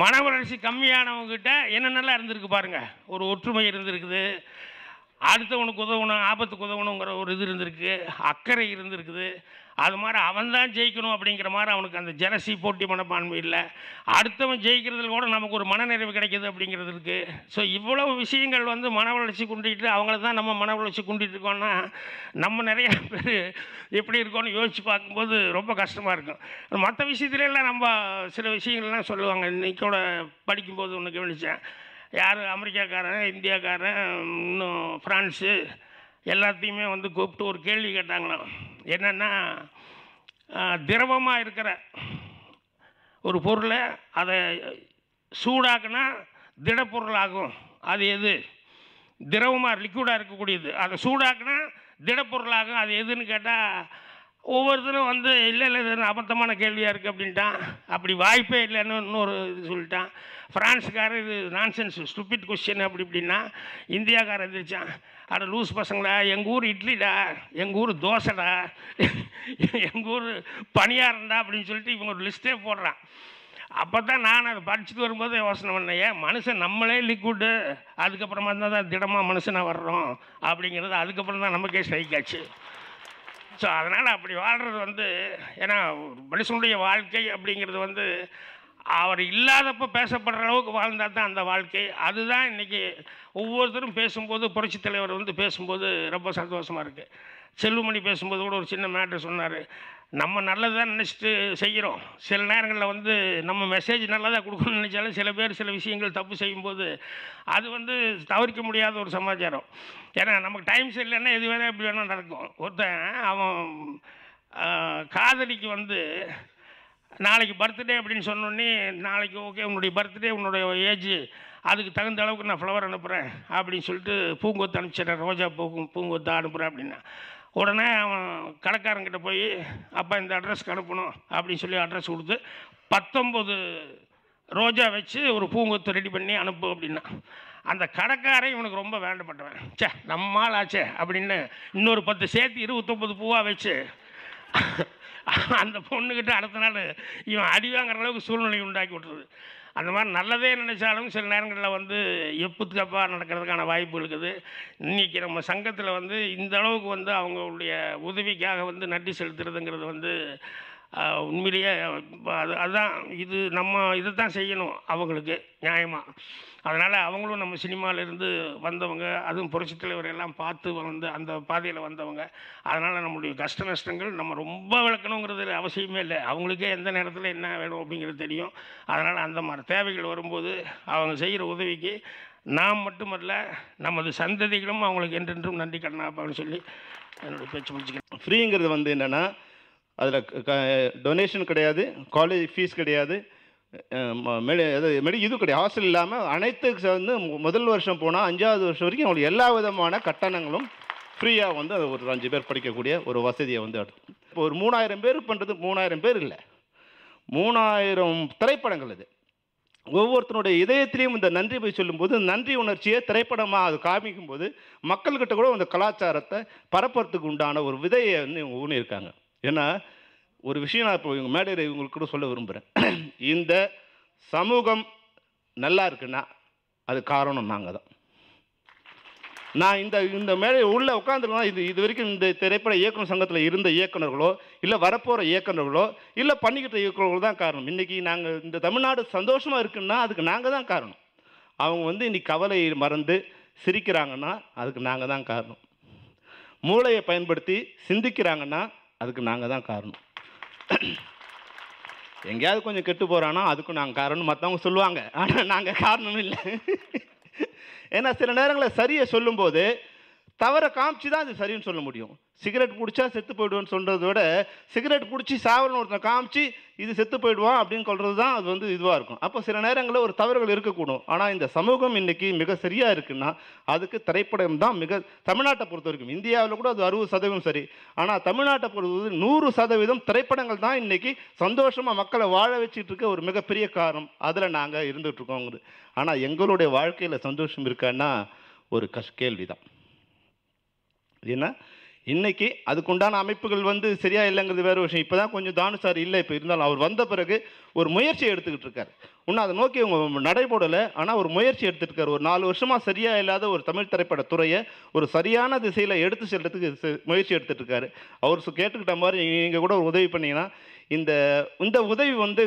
மன வளர்ச்சி கம்மியானவங்ககிட்ட என்னென்னலாம் இருந்திருக்கு பாருங்கள். ஒரு ஒற்றுமை இருந்திருக்குது, அடுத்தவனுக்கு உதவணும், ஆபத்துக்கு உதவணுங்கிற ஒரு இது இருந்திருக்கு, அக்கறை இருந்திருக்குது. அது மாதிரி அவன் தான் ஜெயிக்கணும் அப்படிங்கிற மாதிரி அவனுக்கு அந்த ஜெலசி போட்டி மனப்பான்மை இல்லை. அடுத்தவன் ஜெயிக்கிறதுல கூட நமக்கு ஒரு மனநிறைவு கிடைக்கிது அப்படிங்கிறது இருக்குது. ஸோ இவ்வளவு விஷயங்கள் வந்து மன வளர்ச்சி குண்டிட்டு அவங்கள தான் நம்ம மன வளர்ச்சி குண்டிட்டு இருக்கோம்னா நம்ம நிறைய பேர் எப்படி இருக்கோன்னு யோசித்து பார்க்கும்போது ரொம்ப கஷ்டமாக இருக்கும். மற்ற விஷயத்துலலாம் நம்ம சில விஷயங்கள்லாம் சொல்லுவாங்க. இன்றைக்கோட படிக்கும்போது ஒன்று கவனித்தேன். யார் அமெரிக்காக்காரன், இந்தியாக்காரன், இன்னும் ஃப்ரான்ஸு எல்லாத்தையுமே வந்து கூப்பிட்டு ஒரு கேள்வி கேட்டாங்களாம். என்னென்னா, திரவமாக இருக்கிற ஒரு பொருளை அதை சூடாக்குனா திடப்பொருள் ஆகும், அது எது? திரவமாக லிக்விடாக இருக்கக்கூடியது அதை சூடாக்குனா திடப்பொருளாகும், அது எதுன்னு கேட்டால் ஒவ்வொருத்தரும் வந்து இல்லை இது அபத்தமான கேள்வியாக இருக்குது அப்படின்ட்டான். அப்படி வாய்ப்பே இல்லைன்னு இன்னொரு இது சொல்லிட்டான். ஃப்ரான்ஸுக்காரர் இது நான்சென்ஸ் ஸ்டூபிட் கொஸ்டின் அப்படி இப்படின்னா இந்தியாக்காரர் எந்திரிச்சான், அட லூஸ் பசங்களா, எங்கள் ஊர் இட்லிடா, எங்கள் ஊர் தோசைடா, எங்கள் ஊர் பணியாரண்டா அப்படின்னு சொல்லிட்டு இவங்க ஒரு லிஸ்ட்டே போடுறான். அப்போ தான் நான் அதை படிச்சுட்டு வரும்போது யோசனை பண்ணேன், ஏன் மனுஷன் நம்மளே லிக்விடு, அதுக்கப்புறமா தான் திடமாக மனுஷனாக வர்றோம் அப்படிங்கிறது அதுக்கப்புறம் தான் நமக்கே ஸ்ட்ரைக் ஆச்சு. ஸோ அதனால் அப்படி வாழ்கிறது வந்து, ஏன்னா மனுஷனுடைய வாழ்க்கை அப்படிங்கிறது வந்து அவர் இல்லாதப்போ பேசப்படுற அளவுக்கு வாழ்ந்தால் தான் அந்த வாழ்க்கை. அதுதான் இன்றைக்கி ஒவ்வொருத்தரும் பேசும்போது, புரட்சித் தலைவர் வந்து பேசும்போது ரொம்ப சந்தோஷமாக இருக்குது. செல்வமணி பேசும்போது கூட ஒரு சின்ன மேட்ரு சொன்னார். நம்ம நல்லதாக நினச்சிட்டு செய்கிறோம். சில நேரங்களில் வந்து நம்ம மெசேஜ் நல்லதாக கொடுக்கணும்னு நினச்சாலும் சில பேர் சில விஷயங்கள் தப்பு செய்யும்போது அது வந்து தவிர்க்க முடியாத ஒரு சமாச்சாரம். ஏன்னா நமக்கு டைம் சரியில்லைன்னா எது வேணால் எப்படி வேணால் நடக்கும். ஒருத்தன் அவன் காதலிக்கு வந்து நாளைக்கு பர்த்டே அப்படின்னு சொன்னோடனே, நாளைக்கு ஓகே உன்னுடைய பர்த்டே, உன்னுடைய ஏஜ், அதுக்கு தகுந்த அளவுக்கு நான் ஃப்ளவர் அனுப்புகிறேன் அப்படின்னு சொல்லிட்டு பூங்கொத்து அனுப்பிச்சிட்றேன், ரோஜா பூங்கொத்து அனுப்புகிறேன் அப்படின்னா, உடனே அவன் கடைக்காரங்கிட்ட போய் அப்போ இந்த அட்ரஸ்க்கு அனுப்பணும் அப்படின்னு சொல்லி அட்ரஸ் கொடுத்து 19 ரோஜா வச்சு ஒரு பூங்கொத்து ரெடி பண்ணி அனுப்பு அப்படின்னா, அந்த கடைக்காரன் இவனுக்கு ரொம்ப வேண்டப்பட்டவன். சே நம்மால் ஆச்சே அப்படின்னு இன்னொரு 10 சேர்த்து 29 பூவாக வச்சு அந்த பொண்ணுக்கிட்ட அடுத்த நாள் இவன் அடி வாங்குற அளவுக்கு சூழ்நிலை உண்டாக்கி விட்டுருது. அந்த மாதிரி நல்லதே நினைச்சாலும் சில நேரங்களில் வந்து எப்புத்துக்கப்பாக நடக்கிறதுக்கான வாய்ப்பு இருக்குது. இன்றைக்கி நம்ம சங்கத்தில் வந்து இந்த அளவுக்கு வந்து அவங்களுடைய உதவிக்காக வந்து நன்றி செலுத்துறதுங்கிறது வந்து உண்மையிலேயே அதுதான் இது நம்ம இதை தான் செய்யணும் அவங்களுக்கு நியாயமாக. அதனால் அவங்களும் நம்ம சினிமாவிலேருந்து வந்தவங்க, அதுவும் புரட்சித் தலைவர் எல்லாம் பார்த்து வந்து அந்த பாதையில் வந்தவங்க. அதனால் நம்மளுடைய கஷ்ட நஷ்டங்கள் நம்ம ரொம்ப விளக்கணுங்கிறது அவசியமே இல்லை. அவங்களுக்கே எந்த நேரத்தில் என்ன வேணும் அப்படிங்கிறது தெரியும். அதனால் அந்த மாதிரி தேவைகள் வரும்போது அவங்க செய்கிற உதவிக்கு நாம் மட்டுமல்ல நமது சந்ததிகளும் அவங்களுக்கு என்றென்றும் நன்றி கடனாப்பான்னு சொல்லி என்னுடைய பேச்சு முடிச்சுக்கிறேன். ஃப்ரீங்கிறது வந்து என்னென்னா அதில் டொனேஷன் கிடையாது, காலேஜ் ஃபீஸ் கிடையாது, இது கிடையாது, ஹாஸ்டல் இல்லாமல் அனைத்துக்கு வந்து முதல் வருஷம் போனால் 5வது வருஷம் வரைக்கும் அவங்களுக்கு எல்லா விதமான கட்டணங்களும் ஃப்ரீயாக வந்து அது ஒரு 5 பேர் படிக்கக்கூடிய ஒரு வசதியை வந்து எடுத்து இப்போ ஒரு 3000 பேருக்கு பண்ணுறது 3000 பேர் இல்லை, 3000 திரைப்படங்கள். இது ஒவ்வொருத்தனுடைய இதயத்திலையும் இந்த நன்றி போய் சொல்லும்போது நன்றி உணர்ச்சியை திரைப்படமாக அது காமிக்கும்போது மக்கள்கிட்ட கூட அந்த கலாச்சாரத்தை பரப்புறதுக்கு உண்டான ஒரு விதையை வந்து இவங்க ஊனியிருக்காங்க. ஏன்னா ஒரு விஷயம் நான் இப்போ இவங்க மேடையில் இவங்களுக்கு கூட சொல்ல விரும்புகிறேன். இந்த சமூகம் நல்லா இருக்குன்னா அது காரணம் நாங்கள் தான். நான் இந்த மேடை உள்ளே உட்காந்துருக்கோம். இது வரைக்கும் இந்த திரைப்பட இயக்குனர் சங்கத்தில் இருந்த இயக்குநர்களோ இல்லை வரப்போகிற இயக்குநர்களோ இல்லை பண்ணிக்கிட்ட இயக்குநர்களோ தான் காரணம். இன்றைக்கி நாங்கள் இந்த தமிழ்நாடு சந்தோஷமாக இருக்குன்னா அதுக்கு நாங்கள் தான் காரணம். அவங்க வந்து இன்றைக்கி கவலையை மறந்து சிரிக்கிறாங்கன்னா அதுக்கு நாங்கள் தான் காரணம். மூளையை பயன்படுத்தி சிந்திக்கிறாங்கன்னா அதுக்கு நாங்கள் தான் காரணம். எங்கேயாவது கொஞ்சம் கெட்டு போகிறான்னா அதுக்கும் நாங்கள் காரணம் மற்றவங்க சொல்லுவாங்க, ஆனால் நாங்கள் காரணம் இல்லை. ஏன்னா சில நேரங்களில் சரியை சொல்லும்போது தவறை காமிச்சு தான் அது சரின்னு சொல்ல முடியும். சிகரெட் பிடிச்சா செத்து போய்டுவோன்னு சொல்கிறத விட சிகரெட் பிடிச்சி சாவல்னு ஒருத்தனை காமிச்சு இது செத்து போயிடுவான் அப்படின்னு சொல்கிறது தான் அது வந்து இதுவாக இருக்கும். அப்போ சில நேரங்களில் ஒரு தவறுகள் இருக்கக்கூடும். ஆனால் இந்த சமூகம் இன்றைக்கி மிக சரியாக இருக்குன்னா அதுக்கு திரைப்படம் தான் தமிழ்நாட்டை பொறுத்த வரைக்கும். இந்தியாவில் கூட அது 60% சரி, ஆனால் தமிழ்நாட்டை பொறுத்தவரை 100% திரைப்படங்கள் தான் இன்றைக்கி சந்தோஷமாக மக்களை வாழ வச்சுட்டு இருக்க ஒரு மிகப்பெரிய காரணம். அதில் நாங்கள் இருந்துகிட்ருக்கோங்கிறது. ஆனால் எங்களுடைய வாழ்க்கையில் சந்தோஷம் இருக்கான்னா ஒரு கேள்வி தான். ஏன்னா இன்றைக்கி அதுக்குண்டான அமைப்புகள் வந்து சரியாக இல்லைங்கிறது வேறு விஷயம். இப்போ தான் கொஞ்சம் தானு சார் இல்லை, இப்போ இருந்தாலும் அவர் வந்த பிறகு ஒரு முயற்சியை எடுத்துக்கிட்டு இருக்கார். இன்னும் அதை நோக்கி அவங்க நடைபோடலை, ஆனால் ஒரு முயற்சி எடுத்துகிட்டு இருக்கார். ஒரு 4 வருஷமாக சரியாக இல்லாத ஒரு தமிழ் திரைப்பட துறையை ஒரு சரியான திசையில் எடுத்து செல்றதுக்கு முயற்சி எடுத்துகிட்டு இருக்காரு. அவர் கேட்டுக்கிட்ட மாதிரி நீங்கள் கூட ஒரு உதவி பண்ணிங்கன்னா இந்த உதவி வந்து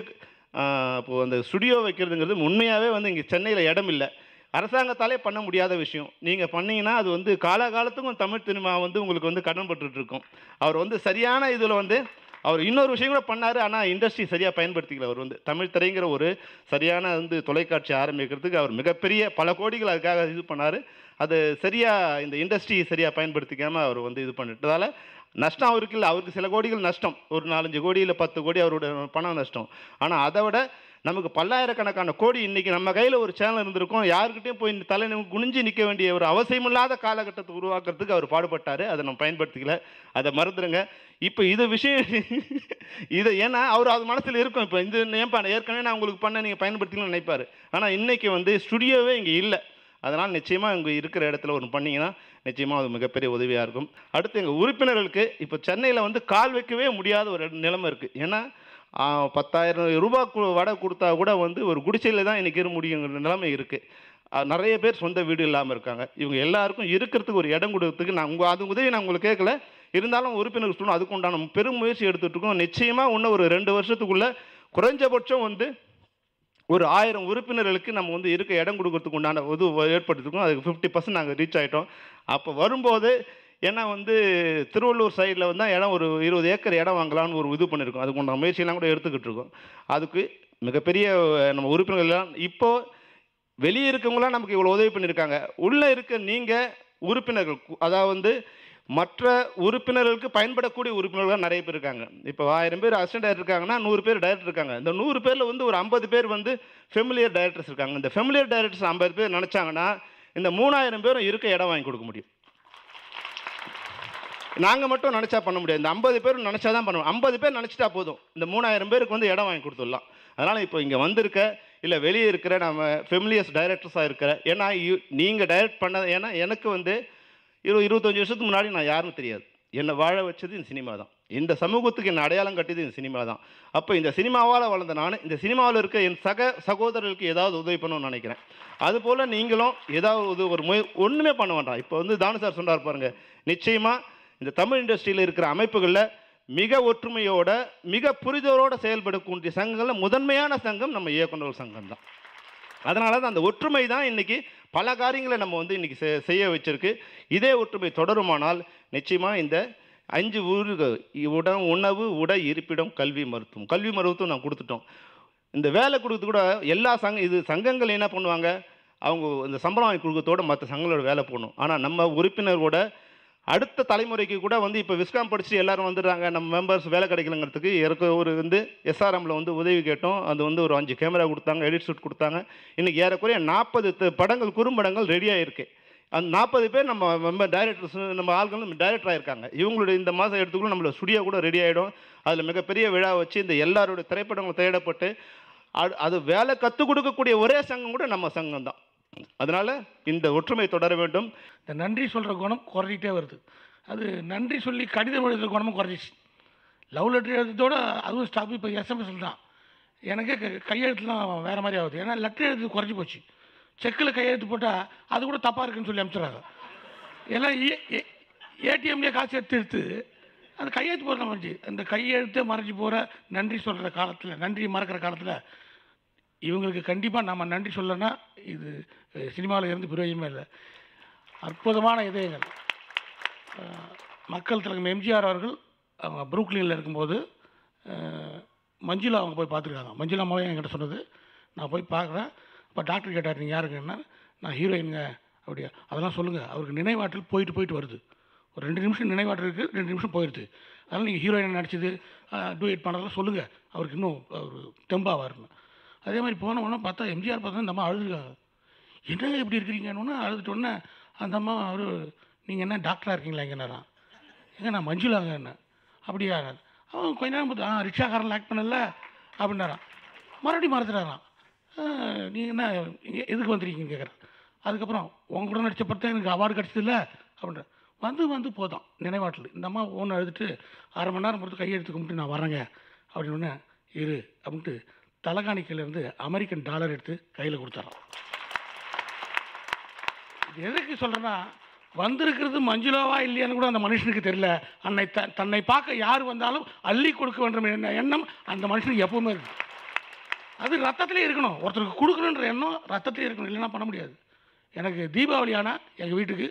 இப்போது அந்த ஸ்டுடியோ வைக்கிறதுங்கிறது உண்மையாகவே வந்து இங்கே சென்னையில் இடம் இல்லை, அரசாங்கத்தாலே பண்ண முடியாத விஷயம். நீங்கள் பண்ணிங்கன்னா அது வந்து காலகாலத்துக்கும் தமிழ் சினிமா வந்து உங்களுக்கு வந்து கடன் பட்டுருக்கும். அவர் வந்து சரியான இதில் வந்து அவர் இன்னொரு விஷயம் கூட பண்ணார், ஆனால் இண்டஸ்ட்ரி சரியாக பயன்படுத்திக்கல. அவர் வந்து தமிழ் திரைங்கிற ஒரு சரியான வந்து தொலைக்காட்சி ஆரம்பிக்கிறதுக்கு அவர் மிகப்பெரிய பல கோடிகள் அதுக்காக இது பண்ணார். அது சரியாக இந்த இண்டஸ்ட்ரி சரியாக பயன்படுத்திக்காமல் அவர் வந்து இது பண்ணிட்டதால் நஷ்டம் அவருக்கு இல்லை. அவருக்கு சில கோடிகள் நஷ்டம், ஒரு 4-5 கோடி இல்லை 10 கோடி அவரோட பணம் நஷ்டம். ஆனால் அதை விட நமக்கு பல்லாயிரக்கணக்கான கோடி இன்றைக்கி நம்ம கையில் ஒரு சேனல் இருந்திருக்கும். யாருக்கிட்டையும் போய் தலை குனிஞ்சு நிற்க வேண்டிய ஒரு அவசியமில்லாத காலகட்டத்தை உருவாக்குறதுக்கு அவர் பாடுபட்டார். அதை நம்ம பயன்படுத்திக்கல, அதை மறந்துடுங்க. இப்போ இது விஷயம் இது ஏன்னா அவர் அது மனசில் இருக்கும். இப்போ ஏன்பா ஏற்கனவே நான் உங்களுக்கு பண்ண நீங்கள் பயன்படுத்திக்கணும்னு நினைப்பார். ஆனால் இன்றைக்கி வந்து ஸ்டுடியோவே இங்கே இல்லை. அதனால் நிச்சயமாக இங்கே இருக்கிற இடத்துல ஒன்று பண்ணிங்கன்னா நிச்சயமாக அது மிகப்பெரிய உதவியாக இருக்கும். அடுத்து எங்கள் உறுப்பினர்களுக்கு இப்போ சென்னையில் வந்து கால் வைக்கவே முடியாத ஒரு நிலைமை இருக்குது. ஏன்னா 10,000 ரூபா வடை கொடுத்தா கூட வந்து ஒரு குடிசையில் தான் இன்றைக்கி இருக்க முடியுங்கிற நிலைமை இருக்குது. நிறைய பேர் சொந்த வீடு இல்லாமல் இருக்காங்க. இவங்க எல்லாருக்கும் இருக்கிறதுக்கு ஒரு இடம் கொடுக்கறதுக்கு அது உதவி நான் உங்களுக்கு கேட்கல, இருந்தாலும் உறுப்பினர் சொல்லணும் அதுக்கு உண்டான பெரும் முயற்சி எடுத்துகிட்டு இருக்கோம். நிச்சயமாக இன்னும் ஒரு 2 வருஷத்துக்குள்ளே குறைஞ்சபட்சம் வந்து ஒரு 1000 உறுப்பினர்களுக்கு நம்ம வந்து இருக்க இடம் கொடுக்கறதுக்கு உண்டான ஏற்படுத்திருக்கோம். அதுக்கு 50% நாங்கள் ரீச் ஆகிட்டோம். அப்போ வரும்போது ஏன்னா வந்து திருவள்ளூர் சைடில் வந்து இடம் ஒரு 20 ஏக்கர் இடம் வாங்கலாம்னு ஒரு இது பண்ணியிருக்கோம். அதுக்கு உண்டான முயற்சியெல்லாம் கூட எடுத்துக்கிட்டு இருக்கோம். அதுக்கு மிகப்பெரிய நம்ம உறுப்பினர்கள்லாம் இப்போது வெளியே இருக்கவங்களாம் நமக்கு இவ்வளோ உதவி பண்ணியிருக்காங்க. உள்ளே இருக்க நீங்கள் உறுப்பினர்கள், அதாவது மற்ற உறுப்பினர்களுக்கு பயன்படக்கூடிய உறுப்பினர்கள் நிறைய பேர் இருக்காங்க. இப்போ 1000 பேர் அசிஸ்டன்ட் டைரக்டர் இருக்காங்கன்னா 100 பேர் டைரக்டர் இருக்காங்க. இந்த 100 பேரில் வந்து ஒரு 50 பேர் வந்து ஃபெமிலியர் டைரக்டர்ஸ் இருக்காங்க. இந்த ஃபெமிலியர் டைரக்டர்ஸ் 50 பேர் நினச்சாங்கன்னா இந்த 3000 பேரும் இருக்க இடம் வாங்கி கொடுக்க முடியும். நாங்கள் மட்டும் நினச்சா பண்ண முடியாது. இந்த 50 பேரும் நினச்சா தான் பண்ணுவோம். 50 பேர் நினச்சிட்டா போதும், இந்த 3000 பேருக்கு வந்து இடம் வாங்கி கொடுத்துடலாம். அதனால் இப்போ இங்கே வந்திருக்க இல்லை வெளியே இருக்கிற நம்ம ஃபெமிலியர்ஸ் டைரக்டர்ஸாக இருக்கிற, ஏன்னா நீங்கள் டைரக்ட் பண்ண, ஏன்னா எனக்கு வந்து 25 வருஷத்துக்கு முன்னாடி நான் யாருன்னு தெரியாது. என்னை வாழ வச்சது இந்த சினிமா தான். இந்த சமூகத்துக்கு என்னை அடையாளம் கட்டியது இந்த சினிமா தான். அப்போ இந்த சினிமாவால் வளர்ந்த நான் இந்த சினிமாவில் இருக்க என் சகோதரர்களுக்கு ஏதாவது உதவி பண்ணணும்னு நினைக்கிறேன். அதுபோல் நீங்களும் ஏதாவது ஒரு ஒன்றுமே பண்ண வேண்டாம். இப்போ வந்து தானு சார் சொன்னார் பாருங்கள், நிச்சயமாக இந்த தமிழ் இண்டஸ்ட்ரியில் இருக்கிற அமைப்புகளில் மிக ஒற்றுமையோட மிக புரிதலோடு செயல்படக்கூடிய சங்கங்களில் முதன்மையான சங்கம் நம்ம இயக்குநர்கள் சங்கம் தான். அதனால தான் அந்த ஒற்றுமை தான் இன்றைக்கி பல காரியங்களை நம்ம வந்து இன்றைக்கி செய்ய வச்சுருக்கு. இதே ஒற்றுமை தொடருமானால் நிச்சயமாக இந்த 5 ஊர்கள் உணவு, உடை, இருப்பிடம், கல்வி, மருத்துவம் நான் கொடுத்துட்டோம். இந்த வேலை கொடுத்து கூட எல்லா சங்கங்கள் என்ன பண்ணுவாங்க, அவங்க இந்த சம்பளம் வாங்கி கொடுக்கறதோட மற்ற சங்கங்களோட வேலை போடணும். ஆனால் நம்ம உறுப்பினரோட அடுத்த தலைமுறைக்கு கூட வந்து இப்போ விஸ்காம் படிச்சுட்டு எல்லோரும் வந்துடுறாங்க. நம்ம மெம்பர்ஸ் வேலை கிடைக்கலங்கிறதுக்கு எனக்கு ஒரு வந்து எஸ்ஆர்எம்மில் வந்து உதவி கேட்டோம். அது வந்து ஒரு 5 கேமரா கொடுத்தாங்க, எடிட் ஷூட் கொடுத்தாங்க. இன்றைக்கி ஏறக்குறைய 40 படங்கள், குறும்படங்கள் ரெடியாக இருக்குது. அந்த 40 பேர் நம்ம டைரக்டர்ஸ், நம்ம ஆள்களும் டைரக்டராக இருக்காங்க. இவங்களுடைய இந்த மாதம் எடுத்துக்குள்ள நம்மளோட ஸ்டுடியோ கூட ரெடி ஆகிடும். அதில் மிகப்பெரிய விழா வச்சு இந்த எல்லாரோட திரைப்படங்கள் தேடப்பட்டு அது வேலை கற்றுக் கொடுக்கக்கூடிய ஒரே சங்கம் கூட நம்ம சங்கம் தான். அதனால் இந்த ஒற்றுமை தொடர வேண்டும். இந்த நன்றி சொல்கிற குணம் குறைஞ்சிட்டே வருது. அது நன்றி சொல்லி கடிதம் எழுதுகிற குணமும் குறைஞ்சிச்சு. லவ் லெட்டர் எழுதுறதோட அதுவும் ஸ்டாப். இப்போ எஸ்எம்எஸ் தான். எனக்கே கையெழுத்துலாம் வேறு மாதிரி ஆகுது. ஏன்னா லெட்டர் எழுத்து குறைஞ்சி போச்சு. செக்கில் கையெழுத்து போட்டால் அது கூட தப்பாக இருக்குன்னு சொல்லி அனுப்பிச்சிடுறாங்க. எல்லாம் ஏடிஎம்லேயே காசு எடுத்து அந்த கையெழுத்து போடுற மாதிரி அந்த கையெழுத்தை மறைஞ்சி போகிற நன்றி சொல்கிற காலத்தில், நன்றி மறக்கிற காலத்தில் இவங்களுக்கு கண்டிப்பாக நம்ம நன்றி சொல்லனா இது சினிமாவில் இருந்து பிரயோஜனமே இல்லை. அற்புதமான இதயங்கள். மக்கள் தலைவர் எம்ஜிஆர் அவர்கள் அவங்க புரூக்லினில் இருக்கும்போது மஞ்சுளா அவங்க போய் பார்த்துருக்காங்க. மஞ்சுளா மூலம் என்கிட்ட சொன்னது. நான் போய் பார்க்குறேன். அப்போ டாக்டர் கேட்டார், நீங்கள் யாருங்கன்னா, நான் ஹீரோயினுங்க. அப்படியா, அதெல்லாம் சொல்லுங்கள். அவருக்கு நினைவாற்றல் போயிட்டு வருது. ஒரு 2 நிமிஷம் நினைவாற்றல் இருக்குது, 2 நிமிஷம் போயிடுது. அதனால் நீங்கள் ஹீரோயின் நடிச்சது டூயட் பண்ணுறதெல்லாம் சொல்லுங்கள், அவருக்கு இன்னும் ஒரு தெம்பாவாருன்னு. அதே மாதிரி போனோன்னா பார்த்தா எம்ஜிஆர் பார்த்தா இந்த அம்மா அழுதுருக்காங்க. என்னங்க இப்படி இருக்கிறீங்கன்னு அழுதுட்டோன்னே அந்த அம்மா அவர், நீங்கள் என்ன டாக்டராக இருக்கீங்களா இங்கேனாரான்? எங்க நான் மஞ்சுளாங்க என்ன அப்படியா? அவன் கொஞ்ச நேரம் பார்த்து ரிக்ஷாக்காரன் லாக் பண்ணல அப்படின்னாரான். மறுபடியும் மறந்துட்டாரான். நீங்கள் என்ன இங்கே எதுக்கு வந்துருக்கீங்கன்னு கேட்குறேன். அதுக்கப்புறம் உங்க கூட நடித்த படத்தை எனக்கு அவார்டு கிடச்சதில்ல அப்படின்ற வந்து போதும் நினைவாட்டல். இந்த அம்மா ஒன்று அழுதுட்டு 1/2 மணி நேரம் பொறுத்து கையெழுத்து கும்பிட்டு நான் வரேங்க அப்படின்னு இரு அப்படின்ட்டு தலைகாணிக்கையிலேருந்து அமெரிக்கன் டாலர் எடுத்து கையில் கொடுத்தாரான். இது எதுக்கு சொல்கிறேன்னா, வந்திருக்கிறது மஞ்சுளாவா இல்லையான்னு கூட அந்த மனுஷனுக்கு தெரியல. தன்னை பார்க்க யார் வந்தாலும் அள்ளி கொடுக்க வேண்டும் என்ற எண்ணம் அந்த மனுஷனுக்கு எப்பவுமே இருக்குது. அது ரத்தத்திலே இருக்கணும். ஒருத்தருக்கு கொடுக்கணுன்ற எண்ணம் ரத்தத்திலே இருக்கணும், இல்லைன்னா பண்ண முடியாது. எனக்கு தீபாவளி ஆனால் எங்கள் வீட்டுக்கு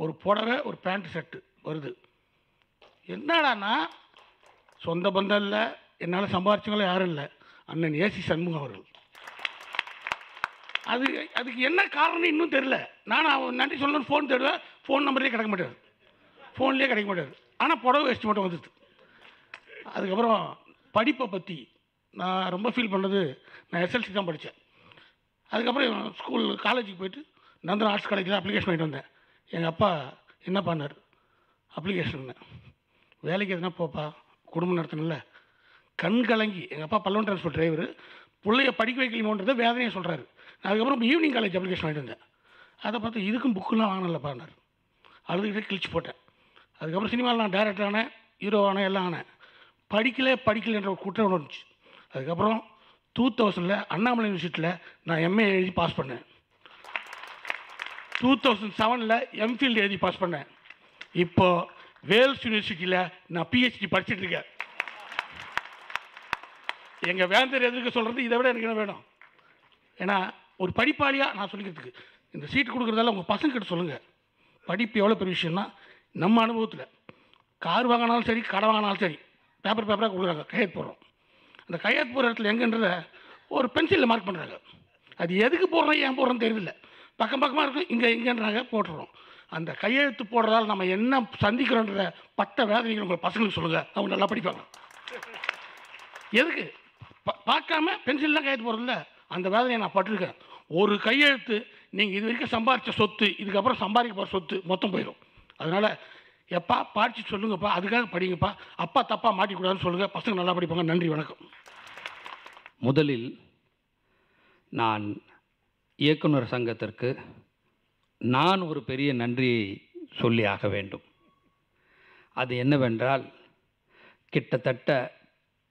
ஒரு புடவை, ஒரு பேண்ட் செட்டு வருது. என்னடான்னா, சொந்த பந்தம் இல்லை, என்னால் சம்பாரிச்சவங்களும் யாரும் இல்லை, அண்ணன் ஏசி சண்முகம் அவர்கள். அதுக்கு என்ன காரணம்னு இன்னும் தெரியல. நான் அவன் நன்றி சொல்லணும்னு ஃபோன் தேடுவேன், ஃபோன் நம்பர்லேயே கிடைக்க மாட்டார், ஃபோன்லேயே கிடைக்க மாட்டார். ஆனால் புடவை வேஸ்ட் மட்டும் வந்துடுது. அதுக்கப்புறம் படிப்பை பற்றி நான் ரொம்ப ஃபீல் பண்ணது, நான் எஸ்எல்சி தான் படித்தேன். அதுக்கப்புறம் காலேஜுக்கு போயிட்டு நந்தன் ஆர்ட்ஸ் காலேஜில் அப்ளிகேஷன் வாங்கிட்டு வந்தேன். எங்கள் அப்பா என்ன பண்ணார், அப்ளிகேஷன் வேலைக்கு எதுனா போப்பா, குடும்பம் நடத்தணும்ல. கண் கலங்கி, எங்கள் அப்பா பல்லவன் டிரான்ஸ்போர்ட் டிரைவர், பிள்ளைய படிக்க வைக்கணுமோன்றதை வேதனையை சொல்கிறாரு. அதுக்கப்புறம் ஈவினிங் காலேஜ் அப்ளிகேஷன் வாங்கிட்டு வந்தேன். அதை பார்த்து இதுக்கும் புக்கெலாம் வாங்கினல்லப்பான்னார். அழுதுகிட்டே கிழிச்சு போட்டேன். அதுக்கப்புறம் சினிமாவில் நான் டைரக்டர் ஆனேன், ஹீரோ ஆனேன், எல்லாம் ஆனேன். படிக்கலைன்ற ஒரு குற்றம் வந்துச்சு. அதுக்கப்புறம் 2000 அண்ணாமலை யூனிவர்சிட்டியில் நான் எம்ஏ எழுதி பாஸ் பண்ணேன். 2007 எம்ஃபில்டு எழுதி பாஸ் பண்ணேன். இப்போது வேல்ஸ் யூனிவர்சிட்டியில் நான் பிஹெச்டி படிச்சுட்டு இருக்கேன். எங்கள் வேந்தர் எதுக்கு சொல்கிறது, இதை விட எனக்கு என்ன வேணும்? ஏன்னா ஒரு படிப்பாளியாக நான் சொல்லிக்கிறதுக்கு இந்த சீட்டு கொடுக்குறதால உங்கள் பசங்கக்கிட்ட சொல்லுங்கள். படிப்பு எவ்வளோ பெரிய விஷயம்னா நம்ம அனுபவத்தில் கார் வாங்கினாலும் சரி கடை வாங்கினாலும் சரி பேப்பராக கொடுக்குறாங்க, கையெழுத்து போடுறோம். அந்த கையெழுத்து போடுற இடத்துல எங்கன்றத ஒரு பென்சிலில் மார்க் பண்ணுறாங்க. அது எதுக்கு போடுறோம் ஏன் போடுறோன்னு தெரியல, பக்கமாக இருக்கும், இங்கேன்றாங்க போட்டுறோம். அந்த கையெழுத்து போடுறதால் நம்ம என்ன சந்திக்கிறோன்ற பட்ட வேதனைகள் உங்கள் பசங்களுக்கு சொல்லுங்கள், அவங்க நல்லா படிப்பாங்க. எதுக்கு பார்க்காம பென்சில் தான் கையெழுத்து போடுறதில்ல, அந்த வேதனையை நான் பட்டிருக்கேன். ஒரு கையெழுத்து நீங்கள் இது வரைக்கும் சம்பாதிச்ச சொத்து, இதுக்கப்புறம் சம்பாதிக்க போகிற சொத்து மொத்தம் போயிடும். அதனால் எப்பா படித்து சொல்லுங்கப்பா, அதுக்காக படிங்கப்பா, அப்பா தப்பாக மாட்டிக்கூடாதுன்னு சொல்லுங்கள், பசங்க நல்லா படிப்பாங்க. நன்றி, வணக்கம். முதலில் நான் இயக்குனர் சங்கத்திற்கு நான் ஒரு பெரிய நன்றியை சொல்லி ஆக வேண்டும். அது என்னவென்றால், கிட்டத்தட்ட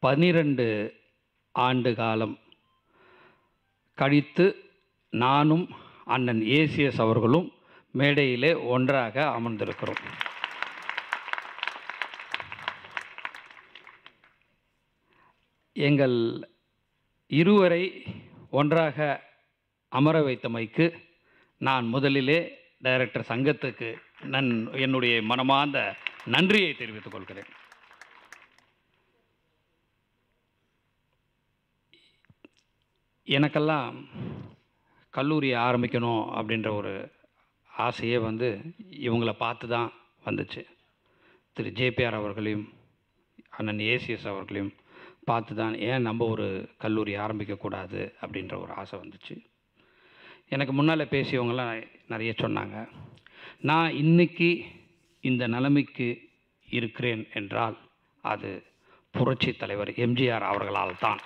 12 ஆண்டு காலம் கழித்து நானும் அண்ணன் ஏசிஎஸ் அவர்களும் மேடையிலே ஒன்றாக அமர்ந்திருக்கிறோம். எங்கள் இருவரை ஒன்றாக அமர வைத்தமைக்கு நான் முதலிலே டைரக்டர் சங்கத்துக்கு என்னுடைய மனமார்ந்த நன்றியை தெரிவித்துக் கொள்கிறேன். எனக்கெல்லாம் கல்லூரி ஆரம்பிக்கணும் அப்படின்ற ஒரு ஆசையே இவங்களை பார்த்து தான் வந்துச்சு. திரு ஜேபிஆர் அவர்களையும் அண்ணன் ஏசிஎஸ் அவர்களையும் பார்த்து தான் ஏன் நம்ம ஒரு கல்லூரி ஆரம்பிக்கக்கூடாது அப்படின்ற ஒரு ஆசை வந்துச்சு. எனக்கு முன்னால் பேசியவங்களாம் நிறைய சொன்னாங்க. நான் இன்றைக்கி இந்த நிலைமைக்கு இருக்கிறேன் என்றால் அது புரட்சி தலைவர் எம்ஜிஆர் அவர்களால் தான்.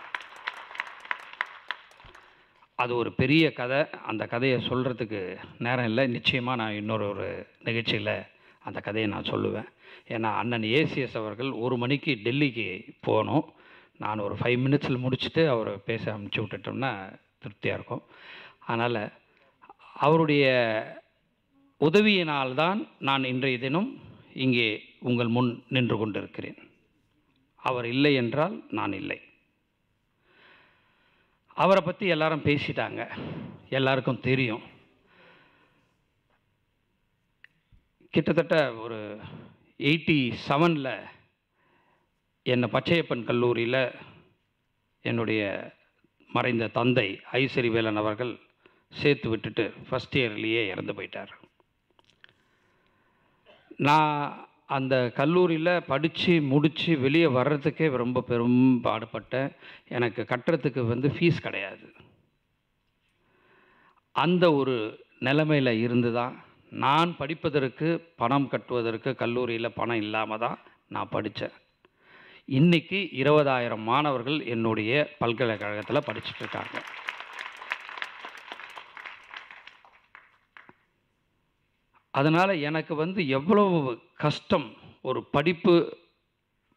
அது ஒரு பெரிய கதை, அந்த கதையை சொல்கிறதுக்கு நேரம் இல்லை. நிச்சயமாக நான் ஒரு நிகழ்ச்சியில் அந்த கதையை நான் சொல்லுவேன். ஏன்னா அண்ணன் ஏசிஎஸ் அவர்கள் 1 மணிக்கு டெல்லிக்கு போகணும். நான் ஒரு 5 மினிட்ஸில் முடிச்சுட்டு அவரை பேச அனுப்பிச்சி விட்டுட்டோம்னா திருப்தியாக இருக்கும். அதனால் அவருடைய உதவியினால்தான் நான் இன்றைய தினம் இங்கே உங்கள் முன் நின்று கொண்டிருக்கிறேன். அவர் இல்லை என்றால் நான் இல்லை. அவரை பற்றி எல்லாரும் பேசிட்டாங்க, எல்லாருக்கும் தெரியும். கிட்டத்தட்ட ஒரு 87 என்னை பச்சையப்பன் கல்லூரியில் என்னுடைய மறைந்த தந்தை ஐசரிவேலன் அவர்கள் சேர்த்து விட்டுட்டு ஃபஸ்ட் இயர்லேயே இறந்து போயிட்டார். நான் அந்த கல்லூரியில் படித்து முடித்து வெளியே வர்றதுக்கே ரொம்ப பெரும் பாடுபட்டேன். எனக்கு கட்டுறதுக்கு ஃபீஸ் கிடையாது. அந்த ஒரு நிலைமையில் இருந்து தான் நான் படிப்பதற்கு பணம் கட்டுவதற்கு கல்லூரியில் பணம் இல்லாமல் தான் நான் படித்தேன். இன்றைக்கி 20,000 மாணவர்கள் என்னுடைய பல்கலைக்கழகத்தில் படிச்சுட்ருக்காங்க. அதனால் எனக்கு எவ்வளவு கஷ்டம், ஒரு படிப்பு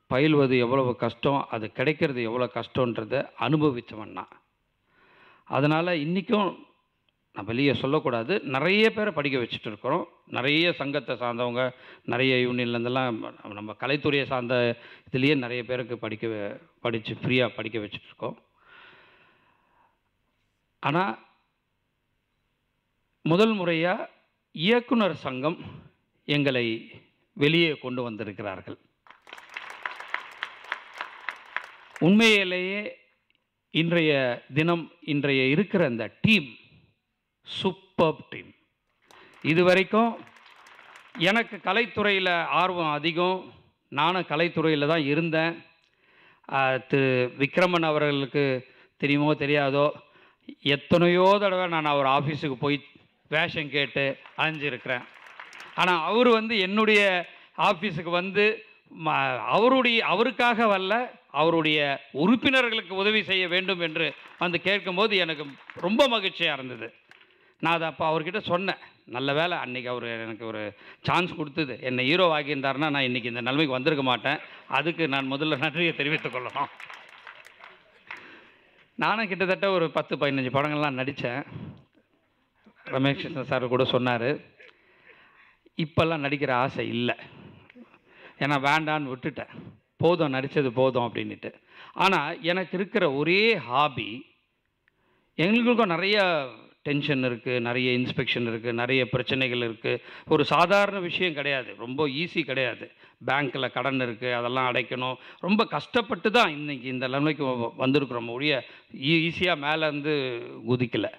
பயில்வது எவ்வளவு கஷ்டம், அது கிடைக்கிறது எவ்வளோ கஷ்டன்றதை அனுபவித்தவன் நான். அதனால் இன்றைக்கும் நான் வெளியே சொல்லக்கூடாது, நிறைய பேரை படிக்க வச்சுட்டு இருக்கிறோம். நிறைய சங்கத்தை சார்ந்தவங்க, நிறைய யூனியன்லேருந்தெல்லாம் நம்ம கலைத்துறையை சார்ந்த இதுலேயே நிறைய பேருக்கு படித்து ஃப்ரீயாக படிக்க வச்சுட்ருக்கோம். ஆனால் முதல் முறையாக இயக்குனர் சங்கம் எங்களை வெளியே கொண்டு வந்திருக்கிறார்கள். உண்மையிலேயே இன்றைய தினம் இருக்கிற இந்த டீம் சூப்பர் டீம். இதுவரைக்கும் எனக்கு கலைத்துறையில் ஆர்வம் அதிகம், நானும் கலைத்துறையில் தான் இருந்தேன். திரு விக்ரமன் அவர்களுக்கு தெரியுமோ தெரியாதோ, எத்தனையோ தடவை நான் அவர் ஆஃபீஸுக்கு போய் வேஷம் கேட்டு அலைஞ்சிருக்கிறேன். ஆனால் அவர் என்னுடைய ஆஃபீஸுக்கு அவருக்காக வரல, அவருடைய உறுப்பினர்களுக்கு உதவி செய்ய வேண்டும் என்று கேட்கும்போது எனக்கு ரொம்ப மகிழ்ச்சியாக இருந்தது. நான் அதை அப்போ அவர்கிட்ட சொன்னேன். நல்ல வேலை அன்றைக்கி அவர் எனக்கு ஒரு சான்ஸ் கொடுத்தது. என்னை ஹீரோ ஆகியிருந்தாருன்னா நான் இன்றைக்கி இந்த நிலைமைக்கு வந்திருக்க மாட்டேன். அதுக்கு நான் முதல்ல நன்றியை தெரிவித்துக் கொள்ளணும். நானும் கிட்டத்தட்ட ஒரு 10-15 படங்கள்லாம் நடித்தேன். ரமேஷ் கிருஷ்ணன் சார் கூட சொன்னார், இப்போல்லாம் நடிக்கிற ஆசை இல்லை, ஏன்னா வேண்டான்னு விட்டுட்டேன், போதும் நடித்தது போதும் அப்படின்ட்டு. ஆனால் எனக்கு இருக்கிற ஒரே ஹாபி எங்களுக்கும் நிறைய டென்ஷன் இருக்குது, நிறைய இன்ஸ்பெக்ஷன் இருக்குது, நிறைய பிரச்சனைகள் இருக்குது. ஒரு சாதாரண விஷயம் கிடையாது, ரொம்ப ஈஸி கிடையாது. பேங்க்கில் கடன் இருக்குது, அதெல்லாம் அடைக்கணும். ரொம்ப கஷ்டப்பட்டு தான் இன்றைக்கி இந்த நிலைமைக்கு வந்திருக்கிறோம் ஒழிய ஈஸியாக மேலே இருந்து குதிக்கலை.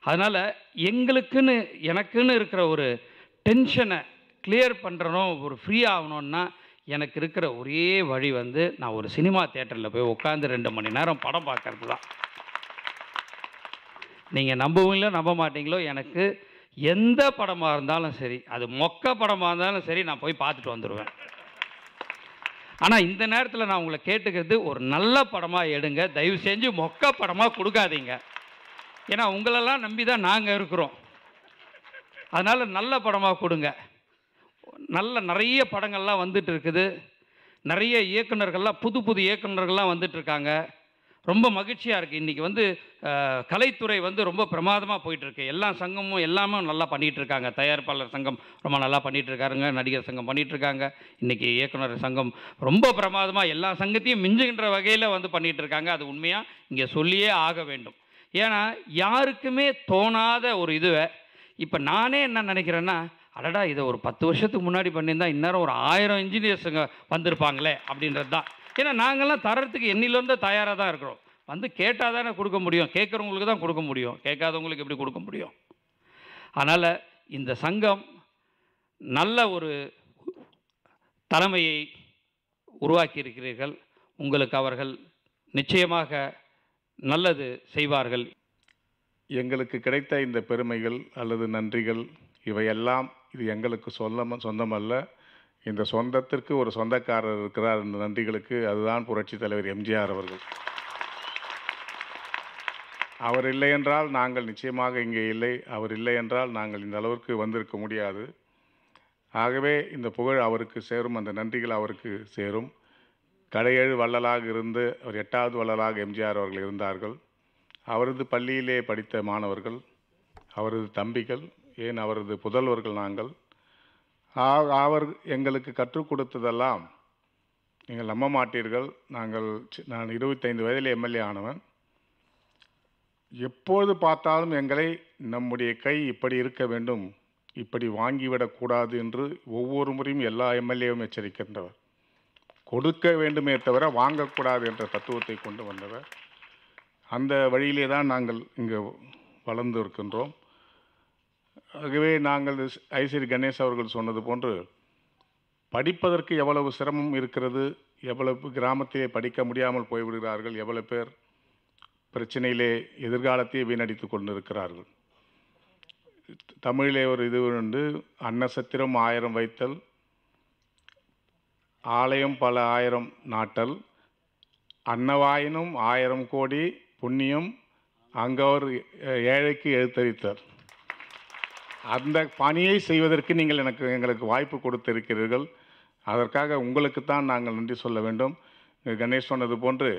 அதனால் எனக்குன்னு இருக்கிற ஒரு டென்ஷனை கிளியர் பண்ணுறணும், ஒரு ஃப்ரீ ஆகணுன்னா எனக்கு இருக்கிற ஒரே வழி வந்து நான் ஒரு சினிமா தியேட்டரில் போய் உட்காந்து 2 மணி நேரம் படம் பார்க்கறது தான். நீங்கள் நம்புவீங்களோ நம்ப மாட்டீங்களோ, எனக்கு எந்த படமாக இருந்தாலும் சரி, அது மொக்க படமாக இருந்தாலும் சரி, நான் போய் பார்த்துட்டு வந்துடுவேன். ஆனால் இந்த நேரத்தில் நான் உங்களை கேட்டுக்கிறது, ஒரு நல்ல படமாக எடுங்க, தயவு செஞ்சு மொக்க படமாக கொடுக்காதீங்க. ஏன்னா உங்களெல்லாம் நம்பி தான் நாங்கள் இருக்கிறோம். அதனால் நல்ல படமாக கொடுங்க. நிறைய படங்கள்லாம் வந்துட்டு இருக்குது. நிறைய இயக்குனர்கள்லாம் புது இயக்குனர்கள்லாம் வந்துட்டுருக்காங்க. ரொம்ப மகிழ்ச்சியாக இருக்குது. இன்றைக்கி வந்து கலைத்துறை வந்து ரொம்ப பிரமாதமாக போயிட்டுருக்கு. எல்லா சங்கமும் எல்லாமே நல்லா பண்ணிகிட்ருக்காங்க. தயாரிப்பாளர் சங்கம் ரொம்ப நல்லா பண்ணிகிட்ருக்காருங்க, நடிகர் சங்கம் பண்ணிகிட்ருக்காங்க. இன்றைக்கி இயக்குனர் சங்கம் ரொம்ப பிரமாதமாக எல்லா சங்கத்தையும் மிஞ்சுகின்ற வகையில் வந்து பண்ணிகிட்ருக்காங்க. அது உண்மையாக இங்கே சொல்லியே ஆக வேண்டும். ஏன்னா யாருக்குமே தோணாத ஒரு இதுவை இப்போ நானே என்ன நினைக்கிறேன்னா, அடடா இதை ஒரு 10 வருஷத்துக்கு முன்னாடி பண்ணியிருந்தால் இந்நேரம் ஒரு 1000 இன்ஜினியர்ஸுங்க வந்திருப்பாங்களே அப்படின்றது தான். ஏன்னா நாங்கள்லாம் தரத்துக்கு எண்ணிலேருந்து தயாராக தான் இருக்கிறோம். வந்து கேட்டால் தானே கொடுக்க முடியும், கேட்குறவங்களுக்கு தான் கொடுக்க முடியும், கேட்காதவங்களுக்கு எப்படி கொடுக்க முடியும்? அதனால் இந்த சங்கம் நல்ல ஒரு தலைமையை உருவாக்கி இருக்கிறீர்கள். உங்களுக்கு அவர்கள் நிச்சயமாக நல்லது செய்வார்கள். எங்களுக்கு கிடைத்த இந்த பெருமைகள் அல்லது நன்றிகள் இவையெல்லாம் இது எங்களுக்கு சொந்தமல்ல. இந்த சொந்தத்திற்கு ஒரு சொந்தக்காரர் இருக்கிறார். இந்த நன்றிகளுக்கு அதுதான் புரட்சித் தலைவர் எம்ஜிஆர் அவர்கள். அவர் இல்லை என்றால் நாங்கள் நிச்சயமாக இங்கே இல்லை. அவர் இல்லை என்றால் நாங்கள் இந்த அளவிற்கு வந்திருக்க முடியாது. ஆகவே இந்த புகழ் அவருக்கு சேரும், அந்த நன்றிகள் அவருக்கு சேரும். கடையேழு வள்ளலாக இருந்து அவர் 8வது வள்ளலாக எம்ஜிஆர் அவர்கள் இருந்தார்கள். அவரது பள்ளியிலே படித்த மாணவர்கள், அவரது தம்பிகள், ஏன் அவரது புதல்வர்கள் நாங்கள். அவர் எங்களுக்கு கற்றுக் கொடுத்ததெல்லாம் நீங்கள் நம்ப மாட்டீர்கள். நான் 25 வயதில் எம்எல்ஏ ஆனவன். எப்போது பார்த்தாலும் எங்களை நம்முடைய கை இப்படி இருக்க வேண்டும், இப்படி வாங்கிவிடக்கூடாது என்று ஒவ்வொரு முறையும் எல்லா எம்எல்ஏவும் எச்சரிக்கின்றவர். கொடுக்க வேண்டுமே தவிர வாங்கக்கூடாது என்ற தத்துவத்தை கொண்டு வந்தவர். அந்த வழியிலே தான் நாங்கள் இங்கே வளர்ந்து இருக்கின்றோம். ஆகவே நாங்கள் ஐசிறி கணேஷ் அவர்கள் சொன்னது போன்று படிப்பதற்கு எவ்வளவு சிரமம் இருக்கிறது, எவ்வளவு கிராமத்திலே படிக்க முடியாமல் போய்விடுகிறார்கள், எவ்வளவு பேர் பிரச்சனையிலே எதிர்காலத்தையே வீணடித்து கொண்டிருக்கிறார்கள். தமிழிலே ஒரு இது உண்டு, அன்னசத்திரம் 1000 வைத்தல், ஆலயம் பல 1000 நாட்டல், அன்னவாயினும் 1000 கோடி புண்ணியம் அங்கவர் ஏழைக்கு எழுத்தறித்தார். அந்த பணியை செய்வதற்கு நீங்கள் எங்களுக்கு வாய்ப்பு கொடுத்திருக்கிறீர்கள். அதற்காக உங்களுக்குத்தான் நாங்கள் நன்றி சொல்ல வேண்டும். கணேஷ் சொன்னது போன்று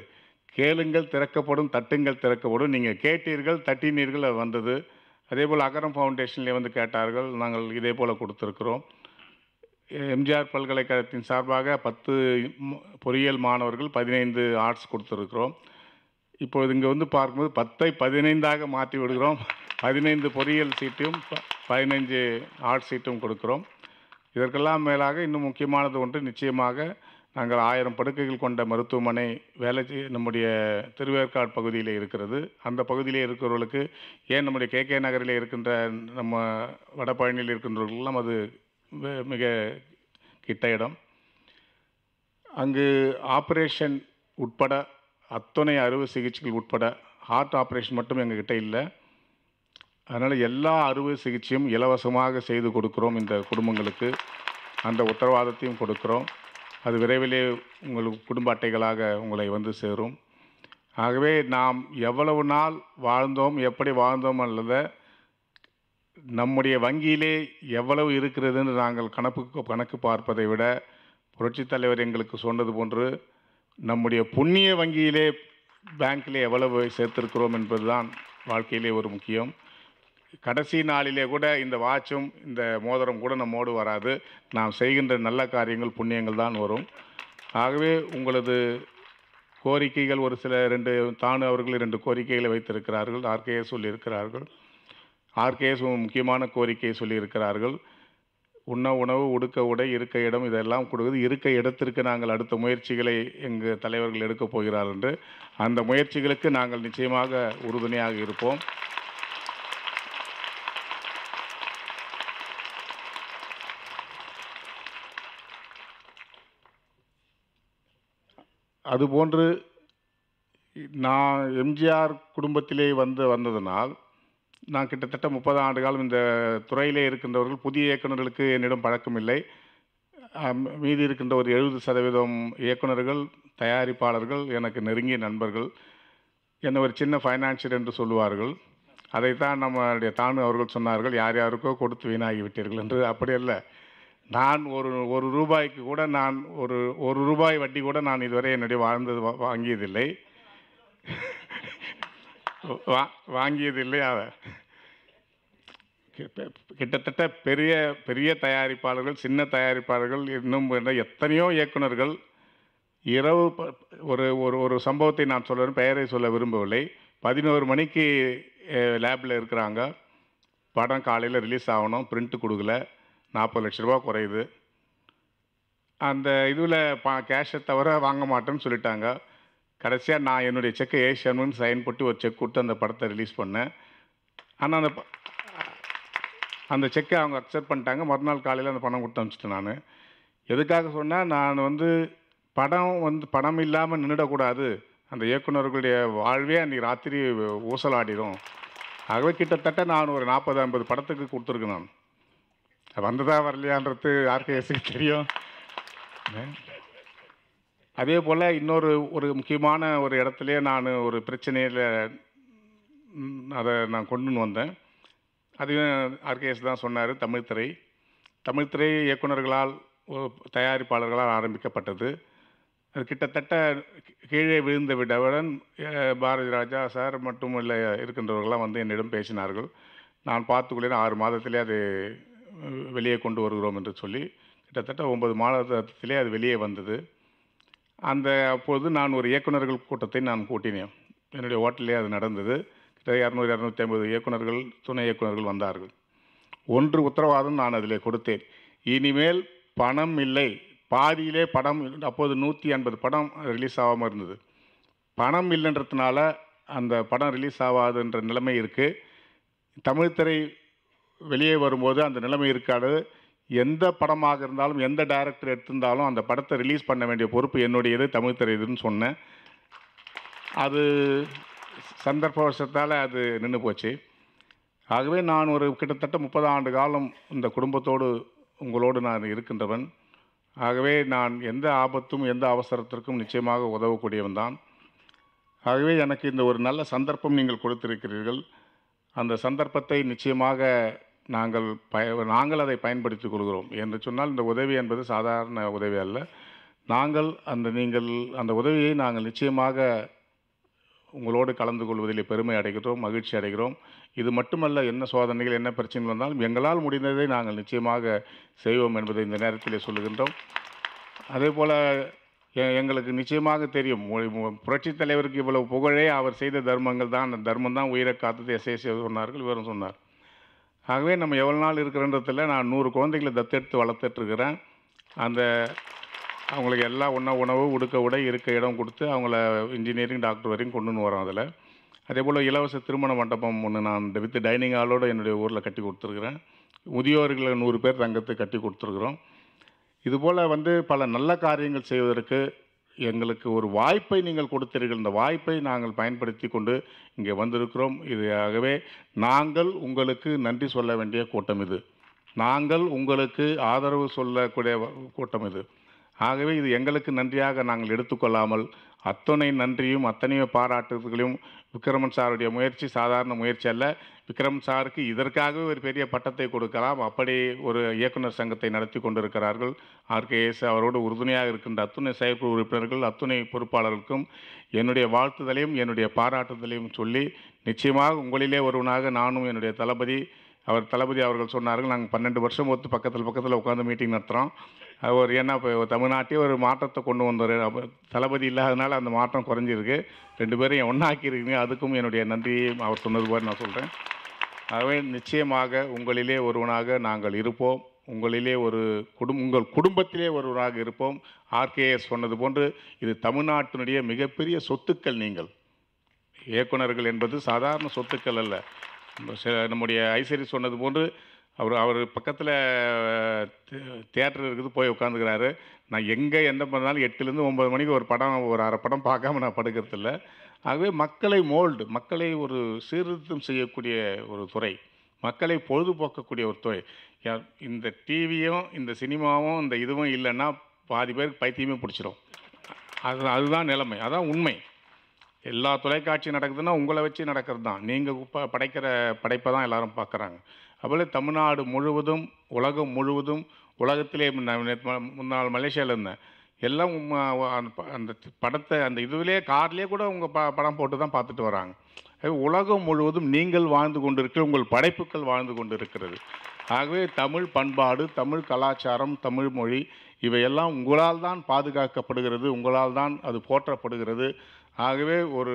கேளுங்கள் திறக்கப்படும், தட்டுங்கள் திறக்கப்படும். நீங்கள் கேட்டீர்கள், தட்டினீர்கள், அது வந்தது. அதேபோல் அகரம் ஃபவுண்டேஷன்லேயே வந்து கேட்டார்கள், நாங்கள் இதே போல் கொடுத்துருக்குறோம். எம்ஜிஆர் பல்கலைக்கழகத்தின் சார்பாக 10 பொறியியல் மாணவர்கள், 15 ஆர்ட்ஸ் கொடுத்துருக்குறோம். இப்போது இங்கே வந்து பார்க்கும்போது 10ஐ 15ஆக மாற்றி விடுகிறோம். 15 பொறியியல் சீட்டும் 15 ஆர்ட் சீட்டும் கொடுக்குறோம். இதற்கெல்லாம் மேலாக இன்னும் முக்கியமானது ஒன்று, நிச்சயமாக நாங்கள் 1000 படுக்கைகள் கொண்ட மருத்துவமனை நம்முடைய திருவேற்காடு பகுதியில் இருக்கிறது. அந்த பகுதியில் இருக்கிறவர்களுக்கு, ஏன் நம்முடைய கேகே நகரில் இருக்கின்ற நம்ம வடபழனியில் இருக்கின்றவர்களெல்லாம் அது மிக கிட்ட இடம். அங்கு ஆப்ரேஷன் உட்பட அத்தனை அறுவை சிகிச்சைகள் உட்பட, ஹார்ட் ஆப்ரேஷன் மட்டும் எங்ககிட்ட இல்லை. அதனால் எல்லா அறுவை சிகிச்சையும் இலவசமாக செய்து கொடுக்குறோம் இந்த குடும்பங்களுக்கு. அந்த உத்தரவாதத்தையும் கொடுக்குறோம். அது விரைவிலே உங்களுக்கு குடும்ப அட்டைகளாக உங்களை வந்து சேரும். ஆகவே நாம் எவ்வளவு நாள் வாழ்ந்தோம், எப்படி வாழ்ந்தோம் அல்லது நம்முடைய வங்கியிலே எவ்வளவு இருக்கிறதுன்னு நாங்கள் கணக்கு பார்ப்பதை விட, புரட்சித் தலைவர் எங்களுக்கு சொன்னது போன்று நம்முடைய புண்ணிய வங்கியிலே பேங்க்கிலே எவ்வளவு சேர்த்திருக்கிறோம் என்பதுதான் வாழ்க்கையிலே ஒரு முக்கியம். கடைசி நாளிலே கூட இந்த வாட்சும் இந்த மோதிரம் கூட நம்மோடு வராது. நாம் செய்கின்ற நல்ல காரியங்கள், புண்ணியங்கள் தான் வரும். ஆகவே உங்களது கோரிக்கைகள் ஒரு சில தானு அவர்கள் 2 கோரிக்கைகளை வைத்திருக்கிறார்கள். ஆர்கேஎஸ் சொல்லியிருக்கிறார்கள். ஆர்கேஎஸ் முக்கியமான கோரிக்கையை சொல்லியிருக்கிறார்கள். உண்ண உணவு, உடுக்க உடை, இருக்க இடம் இதெல்லாம் கொடுக்குது. இருக்க இடத்திற்கு நாங்கள் அடுத்த முயற்சிகளை எங்கள் தலைவர்கள் எடுக்கப் போகிறார்கள் என்று அந்த முயற்சிகளுக்கு நாங்கள் நிச்சயமாக உறுதுணையாக இருப்போம். அதுபோன்று நான் எம்ஜிஆர் குடும்பத்திலே வந்ததனால் நான் கிட்டத்தட்ட 30 ஆண்டு காலம் இந்த துறையிலே இருக்கின்றவர்கள். புதிய இயக்குநர்களுக்கு என்னிடம் பழக்கமில்லை. மீதி இருக்கின்ற ஒரு 70% இயக்குநர்கள், தயாரிப்பாளர்கள் எனக்கு நெருங்கிய நண்பர்கள். என்னை ஒரு சின்ன ஃபைனான்சியர் என்று சொல்லுவார்கள். அதைத்தான் நம்முடைய தானு அவர்கள் சொன்னார்கள், யார் யாருக்கோ கொடுத்து வீணாகி விட்டீர்கள் என்று. அப்படி அல்ல, நான் ஒரு ரூபாய்க்கு கூட நான் ஒரு ரூபாய் வட்டி கூட நான் இதுவரை என்னுடைய வாங்கியதில்லை. வாங்கியதில்லை. கிட்டத்தட்ட பெரிய பெரிய தயாரிப்பாளர்கள், சின்ன தயாரிப்பாளர்கள், இன்னும் எத்தனையோ இயக்குநர்கள் இரவு ஒரு சம்பவத்தை நான் சொல்ல பெயரை சொல்ல விரும்பவில்லை. 11 மணிக்கு லேபில் இருக்கிறாங்க. படம் காலையில் ரிலீஸ் ஆகணும், பிரிண்ட்டு கொடுக்கல, 40 லட்ச ரூபா குறையுது. அந்த இதில் கேஷை தவிர வாங்க மாட்டேன்னு சொல்லிட்டாங்க. கடைசியாக நான் என்னுடைய செக்கை ஏஷியன்னு சைன் போட்டு ஒரு செக் கொடுத்து அந்த படத்தை ரிலீஸ் பண்ணேன். ஆனால் அந்த செக்கை அவங்க அக்செப்ட் பண்ணிட்டாங்க. மறுநாள் காலையில் அந்த பணம் கொடுத்து அனுப்பிச்சிட்டேன். நான் எதுக்காக சொன்னால், நான் படம் இல்லாமல் நின்றுடக்கூடாது. அந்த இயக்குநர்களுடைய வாழ்வே அன்றைக்கி ராத்திரி ஊசலாடிடும். ஆகவே கிட்டத்தட்ட நான் ஒரு 40-50 படத்துக்கு கொடுத்துருக்கேன். நான் வந்ததா வரலையான்றது ஆர்கேஎஸ்க்கு தெரியும். அதே போல் ஒரு முக்கியமான ஒரு இடத்துலையே நான் ஒரு பிரச்சனையில் அதை நான் கொண்டு வந்தேன். அதையும் ஆர்கேஎஸ் தான் சொன்னார். தமிழ்த்திரை இயக்குநர்களால், தயாரிப்பாளர்களால் ஆரம்பிக்கப்பட்டது. அது கிட்டத்தட்ட கீழே விழுந்த விடவுடன் பாரதி ராஜா சார் மட்டும் இல்லை இருக்கின்றவர்கள்லாம் வந்து என்னிடம் பேசினார்கள். நான் பார்த்துக்கொள்ளேன் 6 மாதத்திலே அது வெளியே கொண்டு வருகிறோம் என்று சொல்லி கிட்டத்தட்ட 9 மாதத்திலே அது வெளியே வந்தது. அப்போது நான் ஒரு இயக்குநர்கள் கூட்டத்தை நான் கூட்டினேன். என்னுடைய ஹோட்டலே அது நடந்தது. கிட்ட 200-250 இயக்குநர்கள், துணை இயக்குநர்கள் வந்தார்கள். ஒன்று உத்தரவாதம் நான் அதில் கொடுத்தேன். இனிமேல் பணம் இல்லை. பாதியிலே படம், அப்போது 180 படம் ரிலீஸ் ஆகாமல் இருந்தது. பணம் இல்லைன்றதுனால அந்த படம் ரிலீஸ் ஆகாதுன்ற நிலைமை இருக்குது. தமிழ்த்திரை வெளியே வரும்போது அந்த நிலைமை இருக்காது. எந்த படமாக இருந்தாலும், எந்த டைரக்டர் எடுத்திருந்தாலும் அந்த படத்தை ரிலீஸ் பண்ண வேண்டிய பொறுப்பு என்னுடையது, தமிழ்த்திரை இதுன்னு சொன்னேன். அது சந்தர்ப்பவசத்தால் அது நின்று போச்சு. ஆகவே நான் கிட்டத்தட்ட 30 ஆண்டு காலம் இந்த குடும்பத்தோடு உங்களோடு நான் இருக்கின்றவன். ஆகவே நான் எந்த ஆபத்தும் எந்த அவசரத்திற்கும் நிச்சயமாக உதவக்கூடியவன் தான். ஆகவே எனக்கு இந்த ஒரு நல்ல சந்தர்ப்பம் நீங்கள் கொடுத்திருக்கிறீர்கள். அந்த சந்தர்ப்பத்தை நிச்சயமாக நாங்கள் அதை பயன்படுத்திக் கொள்கிறோம் என்று சொன்னால், இந்த உதவி என்பது சாதாரண உதவி அல்ல. நீங்கள் அந்த உதவியை நாங்கள் நிச்சயமாக உங்களோடு கலந்து கொள்வதில் பெருமை அடைகிறோம், மகிழ்ச்சி அடைகிறோம். இது மட்டுமல்ல, என்ன சோதனைகள், என்ன பிரச்சனைகள் வந்தாலும் எங்களால் முடிந்ததை நாங்கள் நிச்சயமாக செய்வோம் என்பதை இந்த நேரத்தில் சொல்லுகின்றோம். அதே போல் எங்களுக்கு நிச்சயமாக தெரியும், புரட்சித் தலைவருக்கு இவ்வளவு புகழே அவர் செய்த தர்மங்கள் தான். அந்த தர்மம் தான் உயிரை காத்தது. எஸ்ஏசி சொன்னார்கள், இவரும் சொன்னார். ஆகவே நம்ம எவ்வளோ நாள் இருக்கிறன்றதில் நான் 100 குழந்தைகளை தத்தெடுத்து வளர்த்துட்ருக்கிறேன். அவங்களுக்கு எல்லாம் உணவு, உடுக்க உடை, இருக்க இடம் கொடுத்து அவங்கள இன்ஜினியரிங், டாக்டர் வரையும் கொண்டு வரோம். அதில் அதே போல் இலவச திருமண மண்டபம் ஒன்று நான் வித் டைனிங் ஹாலோடு என்னுடைய ஊரில் கட்டி கொடுத்துருக்குறேன். முதியோர்களை 100 பேர் தங்கத்துக்கு கட்டி கொடுத்துருக்குறோம். இதுபோல் பல நல்ல காரியங்கள் செய்வதற்கு எங்களுக்கு ஒரு வாய்ப்பை நீங்கள் கொடுத்தீர்கள். இந்த வாய்ப்பை நாங்கள் பயன்படுத்தி கொண்டு இங்கே வந்திருக்கிறோம். ஆகவே நாங்கள் உங்களுக்கு நன்றி சொல்ல வேண்டிய கூட்டம் இது. நாங்கள் உங்களுக்கு ஆதரவு சொல்லக்கூடிய கூட்டம் இது. ஆகவே இது எங்களுக்கு நன்றியாக நாங்கள் எடுத்துக்கொள்ளாமல், அத்தனை நன்றியும் அத்தனையோ பாராட்டுகளையும், விக்ரமன் சாருடைய முயற்சி சாதாரண முயற்சி அல்ல. விக்ரமன் சாருக்கு இதற்காகவே ஒரு பெரிய பட்டத்தை கொடுக்கலாம். அப்படி ஒரு இயக்குனர் சங்கத்தை நடத்தி கொண்டிருக்கிறார்கள். ஆர்கேஎஸ் அவரோடு உறுதுணையாக இருக்கின்ற அத்துணை செயற்குழு உறுப்பினர்கள், அத்துணை பொறுப்பாளர்களுக்கும் என்னுடைய வாழ்த்துதலையும் என்னுடைய பாராட்டுதலையும் சொல்லி, நிச்சயமாக உங்களிலே ஒருவனாக நானும் என்னுடைய தளபதி அவர் தளபதி அவர்கள் சொன்னார்கள், நாங்கள் 12 வருஷம் ஒத்து பக்கத்தில் உட்காந்து மீட்டிங் நடத்துகிறோம். அவர் ஏன்னா இப்போ தமிழ்நாட்டையே ஒரு மாற்றத்தை கொண்டு வந்தார். அப்போ தளபதி இல்லாதனால அந்த மாற்றம் குறைஞ்சிருக்கு. 2 பேரையும் ஒன்றாக்கியிருக்கீங்க. அதுக்கும் என்னுடைய நன்றியை அவர் சொன்னது போல நான் சொல்கிறேன். ஆகவே நிச்சயமாக உங்களிலே ஒருவனாக நாங்கள் இருப்போம். உங்களிலே உங்கள் குடும்பத்திலே ஒருவராக இருப்போம். ஆர்கேஎஸ் சொன்னது போன்று இது தமிழ்நாட்டினுடைய மிகப்பெரிய சொத்துக்கள். நீங்கள் இயக்குனர்கள் என்பது சாதாரண சொத்துக்கள் அல்ல. நம்முடைய ஐசரி சொன்னது போன்று அவர் பக்கத்தில் தியேட்டர் இருக்குது, போய் உட்காந்துக்கிறாரு. நான் எங்கே எந்த பண்ணாலும் 8லேருந்து 9 மணிக்கு ஒரு அரை படம் பார்க்காம நான் படுக்கிறதில்ல. ஆகவே மக்களை ஒரு சீர்திருத்தம் செய்யக்கூடிய ஒரு துறை, மக்களை பொழுதுபோக்கக்கூடிய ஒரு துறை. இந்த டிவியும் இந்த சினிமாவும் இந்த இதுவும் இல்லைன்னா பாதி பேருக்கு பைத்தியமே பிடிச்சிரும். அதுதான் நிலைமை, அதான் உண்மை. எல்லா தொலைக்காட்சி நடக்குதுன்னா உங்களை வச்சு நடக்கிறது தான். நீங்கள் படைக்கிற படைப்பை தான் எல்லாரும் பார்க்குறாங்க. அதுபோல் தமிழ்நாடு முழுவதும், உலகம் முழுவதும், உலகத்திலே முன்னாள் மலேசியாவில் இருந்தேன், எல்லாம் அந்த படத்தை அந்த இதுவிலே கார்லேயே கூட உங்கள் படம் போட்டு தான் பார்த்துட்டு வராங்க. உலகம் முழுவதும் நீங்கள் வாழ்ந்து கொண்டிருக்கிற உங்கள் படைப்புகள் வாழ்ந்து கொண்டு இருக்கிறது. ஆகவே தமிழ் பண்பாடு, தமிழ் கலாச்சாரம், தமிழ் மொழி இவையெல்லாம் உங்களால் தான் பாதுகாக்கப்படுகிறது, உங்களால் தான் அது போற்றப்படுகிறது. ஆகவே ஒரு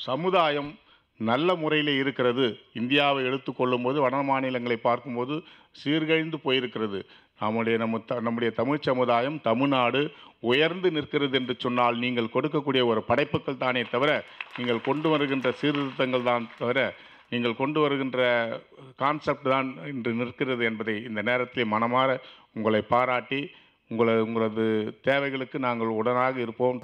சமுதாயம் நல்ல முறையில் இருக்கிறது. இந்தியாவை எடுத்துக்கொள்ளும் போது வட மாநிலங்களை பார்க்கும்போது சீர்கழிந்து போயிருக்கிறது. நம்முடைய தமிழ் சமுதாயம், தமிழ்நாடு உயர்ந்து நிற்கிறது என்று சொன்னால் நீங்கள் கொடுக்கக்கூடிய ஒரு படைப்புகள் தானே தவிர, நீங்கள் கொண்டு வருகின்ற சீர்திருத்தங்கள் தான் தவிர, நீங்கள் கொண்டு வருகின்ற கான்செப்ட் தான் இன்று நிற்கிறது என்பதை இந்த நேரத்தில் மனமாற உங்களை பாராட்டி, உங்களது தேவைகளுக்கு நாங்கள் உடனாக இருப்போம்.